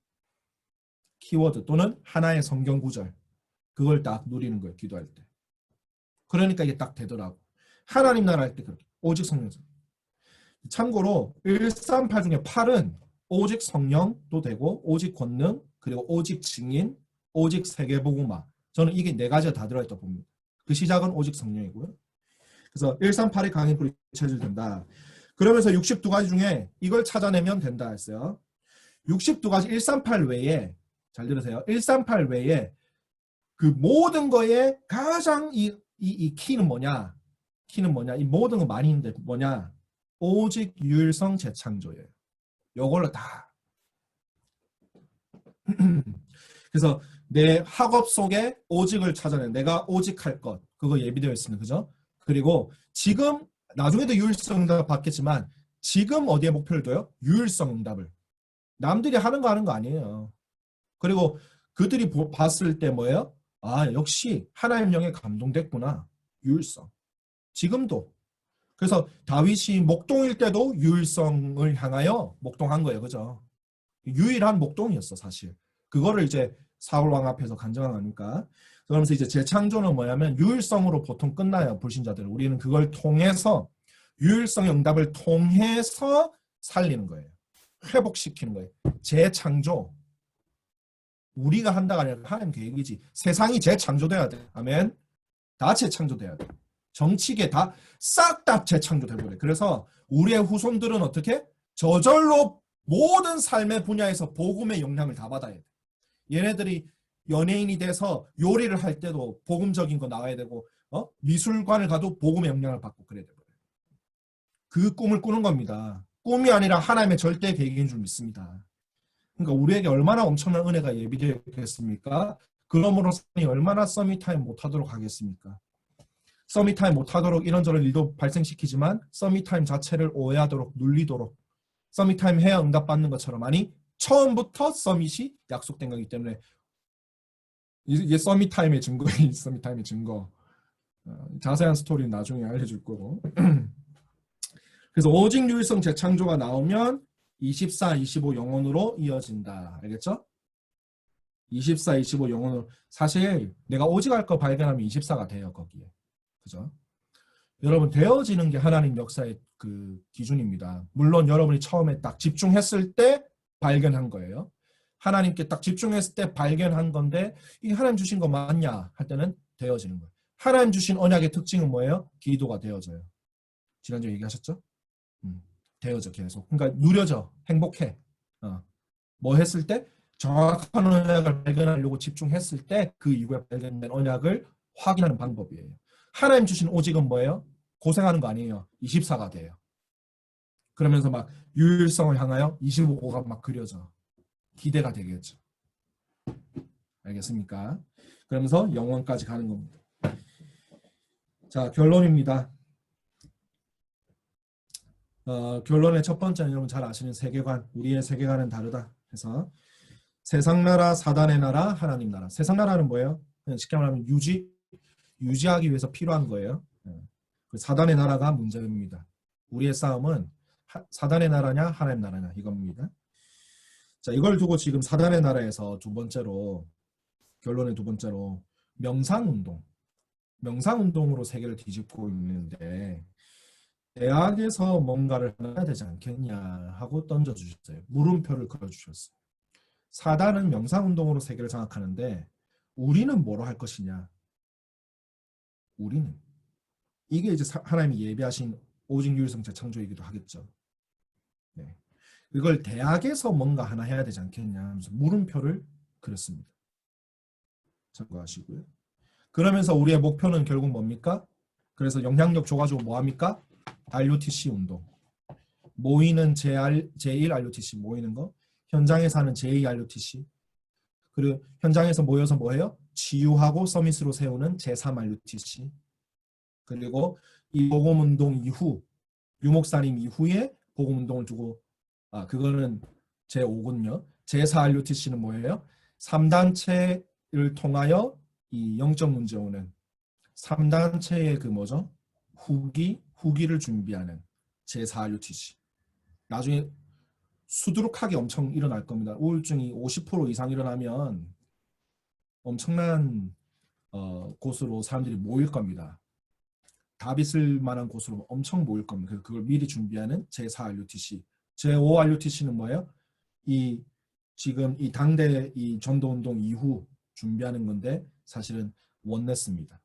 또는 하나의 성경 구절 그걸 딱 누리는 거예요. 기도할 때. 그러니까 이게 딱 되더라고. 하나님 나라 할 때 그렇게 오직 성령. 참고로 138 중에 8은 오직 성령도 되고 오직 권능 그리고 오직 증인 오직 세계복음화. 저는 이게 네 가지가 다 들어있다 봅니다. 그 시작은 오직 성령이고요. 그래서 138의 강인불이 찾아진다. 그러면서 62가지 중에 이걸 찾아내면 된다 했어요. 62가지 138 외에 잘 들으세요. 138 외에 그 모든 거에 가장 이 키는 뭐냐? 키는 뭐냐? 이 모든 거 많이 있는데 뭐냐? 오직 유일성 재창조예요. 요걸로 다. 그래서 내 학업 속에 오직을 찾아내. 내가 오직할 것. 그거 예비되어 있습니다. 그죠? 그리고 지금 나중에도 유일성 응답 받겠지만 지금 어디에 목표를 둬요? 유일성 응답을. 남들이 하는 거 아니에요. 그리고 그들이 봤을 때 뭐예요? 아, 역시 하나님 영에 감동됐구나. 유일성. 지금도. 그래서 다윗이 목동일 때도 유일성을 향하여 목동한 거예요. 그죠? 유일한 목동이었어, 사실. 그거를 이제 사울 왕 앞에서 간증한 거니까. 그러면서 이제 재창조는 뭐냐면 유일성으로 보통 끝나요. 불신자들은. 우리는 그걸 통해서 유일성 응답을 통해서 살리는 거예요. 회복시키는 거예요. 재창조. 우리가 한다가 아니라 하나님 계획이지. 세상이 재창조돼야 돼. 아멘. 다 재창조돼야 돼. 정치계 다 싹 다 재창조돼버려. 그래서 우리의 후손들은 어떻게? 저절로 모든 삶의 분야에서 복음의 영향을 다 받아야 돼. 얘네들이 연예인이 돼서 요리를 할 때도 복음적인 거 나와야 되고 미술관을 가도 복음의 영향을 받고 그래야 돼. 그 꿈을 꾸는 겁니다. 꿈이 아니라 하나님의 절대 계획인 줄 믿습니다. 그러니까 우리에게 얼마나 엄청난 은혜가 예비되겠습니까? 그러므로 얼마나 서밋타임 못하도록 하겠습니까? 서밋타임 못하도록 이런저런 일도 발생시키지만 서밋타임 자체를 오해하도록 눌리도록 서밋타임 해야 응답받는 것처럼 아니 처음부터 서밋이 약속된 거기 때문에 이게 서밋타임의 증거예요. 서밋타임의 증거. 자세한 스토리는 나중에 알려줄 거고. 그래서 오직 유일성 재창조가 나오면 24, 25 영혼으로 이어진다. 알겠죠? 24, 25 영혼으로. 사실 내가 오직 할 거 발견하면 24가 돼요. 거기에. 그죠? 여러분 되어지는 게 하나님 역사의 그 기준입니다. 물론 여러분이 처음에 딱 집중했을 때 발견한 거예요. 하나님께 딱 집중했을 때 발견한 건데 이 하나님 주신 거 맞냐 할 때는 되어지는 거예요. 하나님 주신 언약의 특징은 뭐예요? 기도가 되어져요. 지난주에 얘기하셨죠? 되어져 계속. 그러니까 누려져. 행복해. 뭐 했을 때? 정확한 언약을 발견하려고 집중했을 때 그 이후에 발견된 언약을 확인하는 방법이에요. 하나님 주신 오직은 뭐예요? 고생하는 거 아니에요. 24가 돼요. 그러면서 막 유일성을 향하여 25가 막 그려져. 기대가 되겠죠. 알겠습니까? 그러면서 영원까지 가는 겁니다. 자, 결론입니다. 결론의 첫 번째는 여러분 잘 아시는 세계관. 우리의 세계관은 다르다. 그래서 세상 나라, 사단의 나라, 하나님 나라. 세상 나라는 뭐예요? 쉽게 말하면 유지하기 위해서 필요한 거예요. 사단의 나라가 문제입니다. 우리의 싸움은 사단의 나라냐 하나님 나라냐 이겁니다. 자, 이걸 두고 지금 사단의 나라에서 결론의 두 번째로 명상운동으로 세계를 뒤집고 있는데 대학에서 뭔가를 해야 되지 않겠냐 하고 던져주셨어요. 물음표를 그려주셨어요. 사단은 명상운동으로 세계를 장악하는데 우리는 뭐로 할 것이냐. 우리는 이게 이제 하나님이 예비하신 오직 유일성 재창조이기도 하겠죠. 네. 이걸 대학에서 뭔가 하나 해야 되지 않겠냐 하면서 물음표를 그렸습니다. 참고하시고요. 그러면서 우리의 목표는 결국 뭡니까? 그래서 영향력 줘가지고 뭐합니까? RUTC 운동. 모이는 제1 RUTC 모이는 거. 현장에서 하는 제2 RUTC. 그리고 현장에서 모여서 뭐해요? 치유하고 서밋으로 세우는 제3 RUTC. 그리고 이 복음운동 이후 유목사님 이후에 복음운동을 두고 그거는 제5군요. 제4 RUTC는 뭐예요? 3단체를 통하여 이 영적 문제 오는 3단체의 그 뭐죠? 후기를 준비하는 제4 RUTC. 나중에 수두룩하게 엄청 일어날 겁니다. 우울증이 50% 이상 일어나면 엄청난 곳으로 사람들이 모일 겁니다. 답이 만한 곳으로 엄청 모일 겁니다. 그래서 그걸 미리 준비하는 제4RUTC. 제5RUTC는 뭐예요? 이 지금 이 당대 이 전도운동 이후 준비하는 건데 사실은 원네스입니다.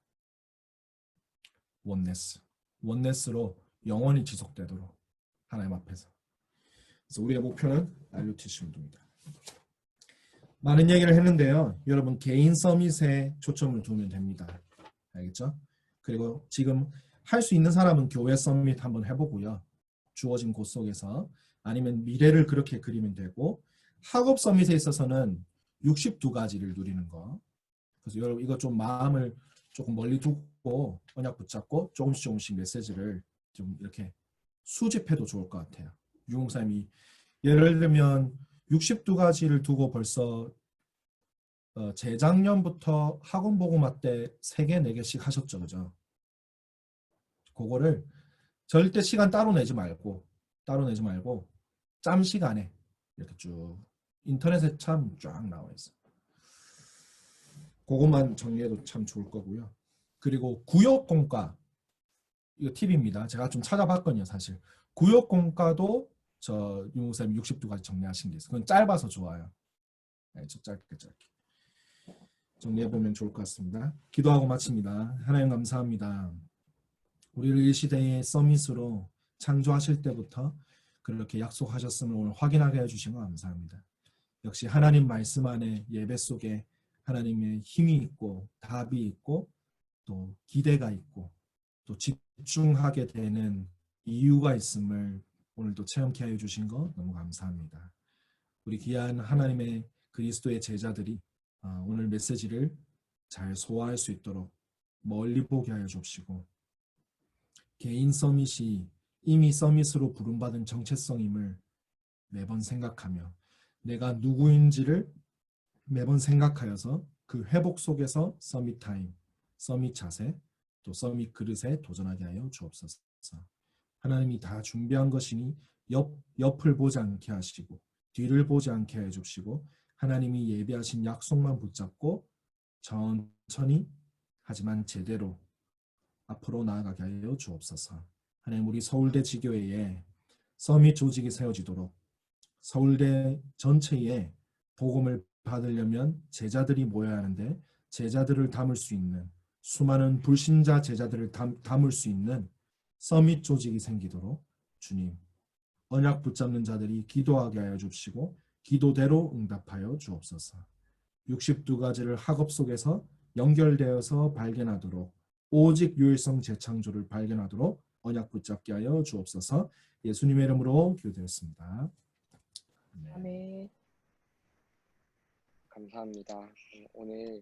원네스로 영원히 지속되도록 하나님 앞에서. 그래서 우리의 목표는 RUTC 운동입니다. 많은 얘기를 했는데요. 여러분 개인 서밋에 초점을 두면 됩니다. 알겠죠? 그리고 지금 할 수 있는 사람은 교회 서밋 한번 해보고요. 주어진 곳 속에서 아니면 미래를 그렇게 그리면 되고 학업 서밋에 있어서는 62가지를 누리는 거. 그래서 여러분 이거 좀 마음을 조금 멀리 두고 언약 붙잡고 조금씩 메시지를 좀 이렇게 수집해도 좋을 것 같아요. 유목사님이 예를 들면 62가지를 두고 벌써 재작년부터 학원 복음화 때 3개, 4개씩 하셨죠. 그죠? 그거를 절대 시간 따로 내지 말고 짬 시간에 이렇게 쭉 인터넷에 참 쫙 나와 있어요. 그것만 정리해도 참 좋을 거고요. 그리고 구역공과 이거 팁입니다. 제가 좀 찾아봤거든요. 사실 구역공과도 저 유목사님 62가지 정리하신 게 있어요. 그건 짧아서 좋아요. 네, 짧게 정리해보면 좋을 것 같습니다. 기도하고 마칩니다. 하나님 감사합니다. 우리를 이 시대의 서밋으로 창조하실 때부터 그렇게 약속하셨음을 오늘 확인하게 해주신 거 감사합니다. 역시 하나님 말씀 안에 예배 속에 하나님의 힘이 있고 답이 있고 또 기대가 있고 또 집중하게 되는 이유가 있음을 오늘도 체험케 하여 주신 거 너무 감사합니다. 우리 귀한 하나님의 그리스도의 제자들이 오늘 메시지를 잘 소화할 수 있도록 멀리 보게 하여 주시고 개인 서밋이 이미 서밋으로 부름받은 정체성임을 매번 생각하며 내가 누구인지를 매번 생각하여서 그 회복 속에서 서밋 타임, 서밋 자세, 또 서밋 그릇에 도전하게 하여 주옵소서. 하나님이 다 준비한 것이니 옆을 보지 않게 하시고 뒤를 보지 않게 해 주시고 하나님이 예비하신 약속만 붙잡고 천천히 하지만 제대로 앞으로 나아가게 하여 주옵소서. 하나님 우리 서울대 지교회에 서밋 조직이 세워지도록 서울대 전체에 복음을 받으려면 제자들이 모여야 하는데 제자들을 담을 수 있는 수많은 불신자 제자들을 담을 수 있는 서밋 조직이 생기도록 주님 언약 붙잡는 자들이 기도하게 하여 주시고 기도대로 응답하여 주옵소서. 62가지를 학업 속에서 연결되어서 발견하도록 오직 유일성 재창조를 발견하도록 언약 붙잡게 하여 주옵소서. 예수님의 이름으로 기도드렸습니다. 아멘. 감사합니다. 오늘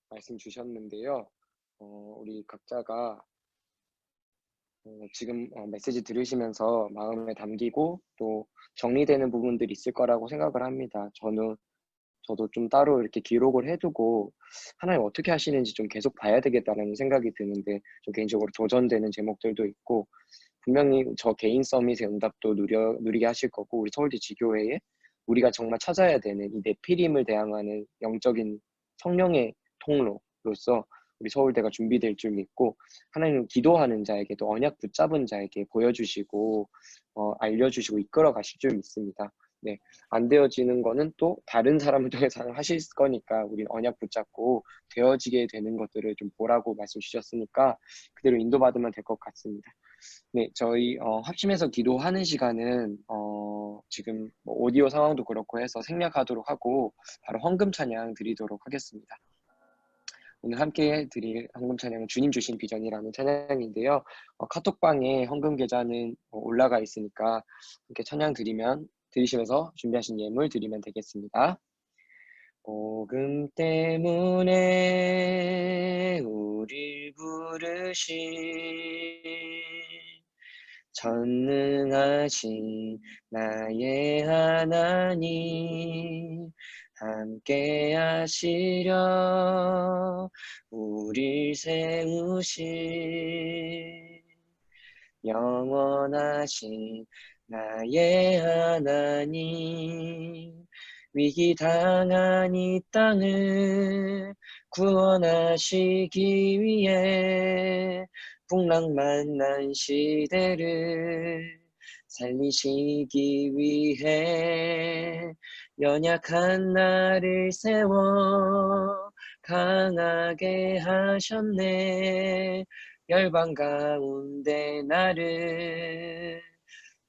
말씀 주셨는데요. 우리 각자가 지금 메시지 들으시면서 마음에 담기고 또 정리되는 부분들이 있을 거라고 생각을 합니다. 저도 좀 따로 이렇게 기록을 해두고 하나님 어떻게 하시는지 좀 계속 봐야 되겠다는 생각이 드는데 좀 개인적으로 도전되는 제목들도 있고 분명히 저 개인 서밋의 응답도 누리게 하실 거고 우리 서울대 지교회에 우리가 정말 찾아야 되는 이 네피림을 대항하는 영적인 성령의 통로로서 우리 서울대가 준비될 줄 믿고 하나님은 기도하는 자에게 또 언약 붙잡은 자에게 보여주시고 알려주시고 이끌어 가실 줄 믿습니다. 네, 안 되어지는 거는 또 다른 사람을 통해서 하실 거니까 우린 언약 붙잡고 되어지게 되는 것들을 좀 보라고 말씀 주셨으니까 그대로 인도받으면 될 것 같습니다. 네, 저희 합심해서 기도하는 시간은 지금 뭐 오디오 상황도 그렇고 해서 생략하도록 하고 바로 헌금 찬양 드리도록 하겠습니다. 오늘 함께 드릴 헌금 찬양은 주님 주신 비전이라는 찬양인데요. 카톡방에 헌금 계좌는 올라가 있으니까 함께 찬양 들으시면서 준비하신 예물 드리면 되겠습니다. 복음 때문에 우릴 부르신 전능하신 나의 하나님 함께 하시려 우릴 세우신 영원하신 나의 하나님 위기 당한 이 땅을 구원하시기 위해 풍랑 만난 시대를 살리시기 위해 연약한 나를 세워 강하게 하셨네. 열방 가운데 나를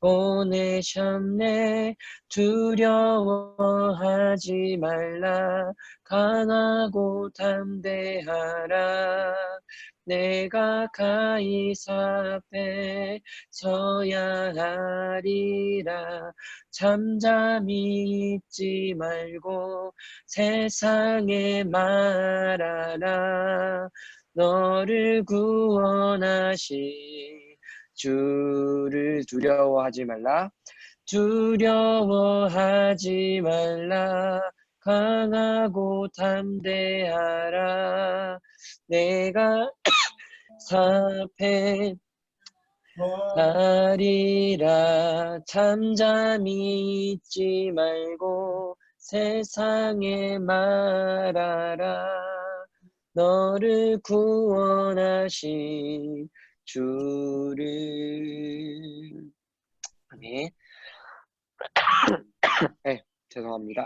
보내셨네. 두려워하지 말라. 강하고 담대하라. 내가 가이사 앞에 서야 하리라. 잠잠히 있지 말고 세상에 말하라. 너를 구원하신 주를 두려워하지 말라. 두려워하지 말라. 강하고 담대하라. 내가 사패 하리라. 잠잠히 있지 말고 세상에 말하라. 너를 구원하신 주를. 네. 네, 죄송합니다.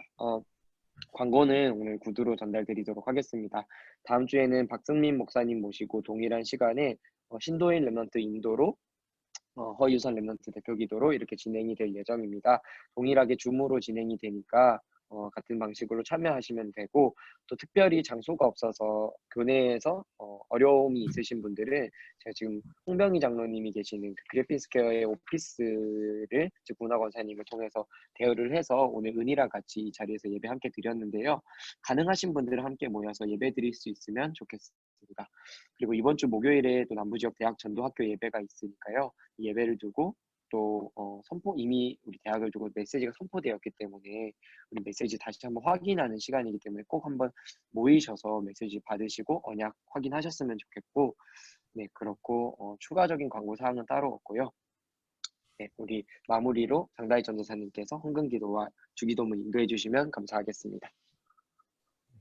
광고는 오늘 구두로 전달드리도록 하겠습니다. 다음 주에는 박승민 목사님 모시고 동일한 시간에 신도인 랩넌트 인도로 허유선 랩넌트 대표 기도로 이렇게 진행이 될 예정입니다. 동일하게 줌으로 진행이 되니까 같은 방식으로 참여하시면 되고, 또 특별히 장소가 없어서 교내에서 어려움이 있으신 분들은 제가 지금 홍병희 장로님이 계시는 그 그래핀 스퀘어의 오피스를 즉 문화 권사님을 통해서 대여를 해서 오늘 은희랑 같이 이 자리에서 예배 함께 드렸는데요. 가능하신 분들은 함께 모여서 예배 드릴 수 있으면 좋겠습니다. 그리고 이번 주 목요일에 또 남부지역 대학 전도학교 예배가 있으니까요. 이 예배를 두고 또 이미 우리 대학을 두고 메시지가 선포되었기 때문에 우리 메시지 다시 한번 확인하는 시간이기 때문에 꼭 한번 모이셔서 메시지 받으시고 언약 확인하셨으면 좋겠고, 네, 그렇고 추가적인 광고 사항은 따로 없고요. 네, 우리 마무리로 장다희 전도사님께서 헌금기도와 주기도문 인도해 주시면 감사하겠습니다.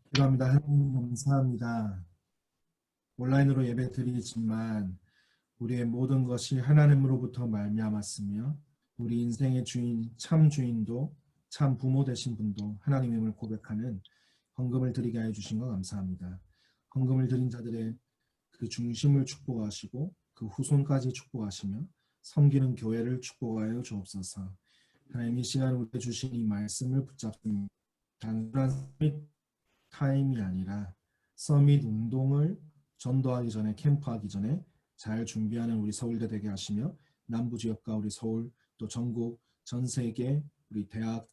기도합니다. 하나님 감사합니다. 온라인으로 예배 드리지만 우리의 모든 것이 하나님으로부터 말미암았으며 우리 인생의 주인, 참 주인도 참 부모 되신 분도 하나님임을 고백하는 헌금을 드리게 해 주신 것 감사합니다. 헌금을 드린 자들의 그 중심을 축복하시고 그 후손까지 축복하시며 섬기는 교회를 축복하여 주옵소서. 하나님, 이 시간 우리에게 주신 이 말씀을 붙잡습니다. 단순한 서밋 타임이 아니라 서밋 운동을 전도하기 전에, 캠프하기 전에 잘 준비하는 우리 서울대 되게 하시며 남부지역과 우리 서울 또 전국 전 세계 우리 대학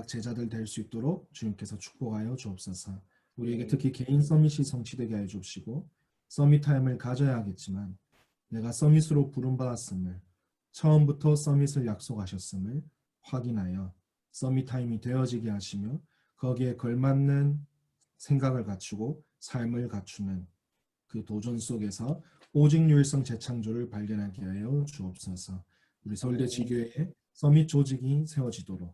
제자들 될 수 있도록 주님께서 축복하여 주옵소서. 우리에게 특히 개인 서밋이 성취되게 해 주시고, 서밋 타임을 가져야 하겠지만 내가 서밋으로 부름받았음을, 처음부터 서밋을 약속하셨음을 확인하여 서밋 타임이 되어지게 하시며 거기에 걸맞는 생각을 갖추고 삶을 갖추는 그 도전 속에서 오직 유일성 재창조를 발견하게 하여 주옵소서. 우리 서울대 지교회에 서밋 조직이 세워지도록,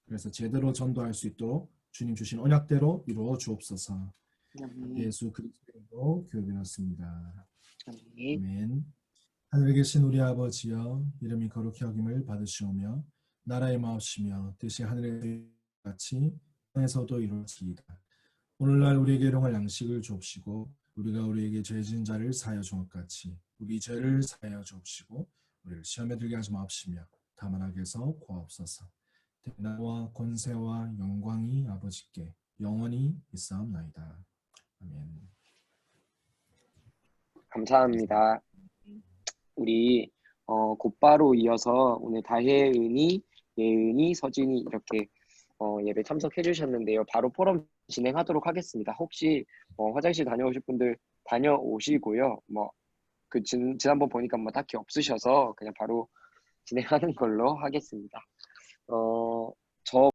그래서 제대로 전도할 수 있도록 주님 주신 언약대로 이루어 주옵소서. 예수 그리스도로 기도드렸습니다. 아멘. 하늘에 계신 우리 아버지여, 이름이 거룩히 여김을 받으시오며 나라의 마옵시며 뜻이 하늘에 같이 땅에서도 이루어지이다. 오늘날 우리에게 일용할 양식을 주옵시고 우리가 우리에게 죄 지은 자를 사하여 준 것 같이 우리 죄를 사하여 주옵시고 우리를 시험에 들게 하지 마옵시며 다만 악에서 구하옵소서. 대나와 권세와 영광이 아버지께 영원히 있사옵나이다. 아멘. 감사합니다. 우리 곧바로 이어서 오늘 다혜은이, 예은이, 서진이 이렇게 예배 참석해 주셨는데요. 바로 포럼 진행하도록 하겠습니다. 혹시 화장실 다녀오실 분들 다녀오시고요. 지난번 보니까 딱히 없으셔서 그냥 바로 진행하는 걸로 하겠습니다. 저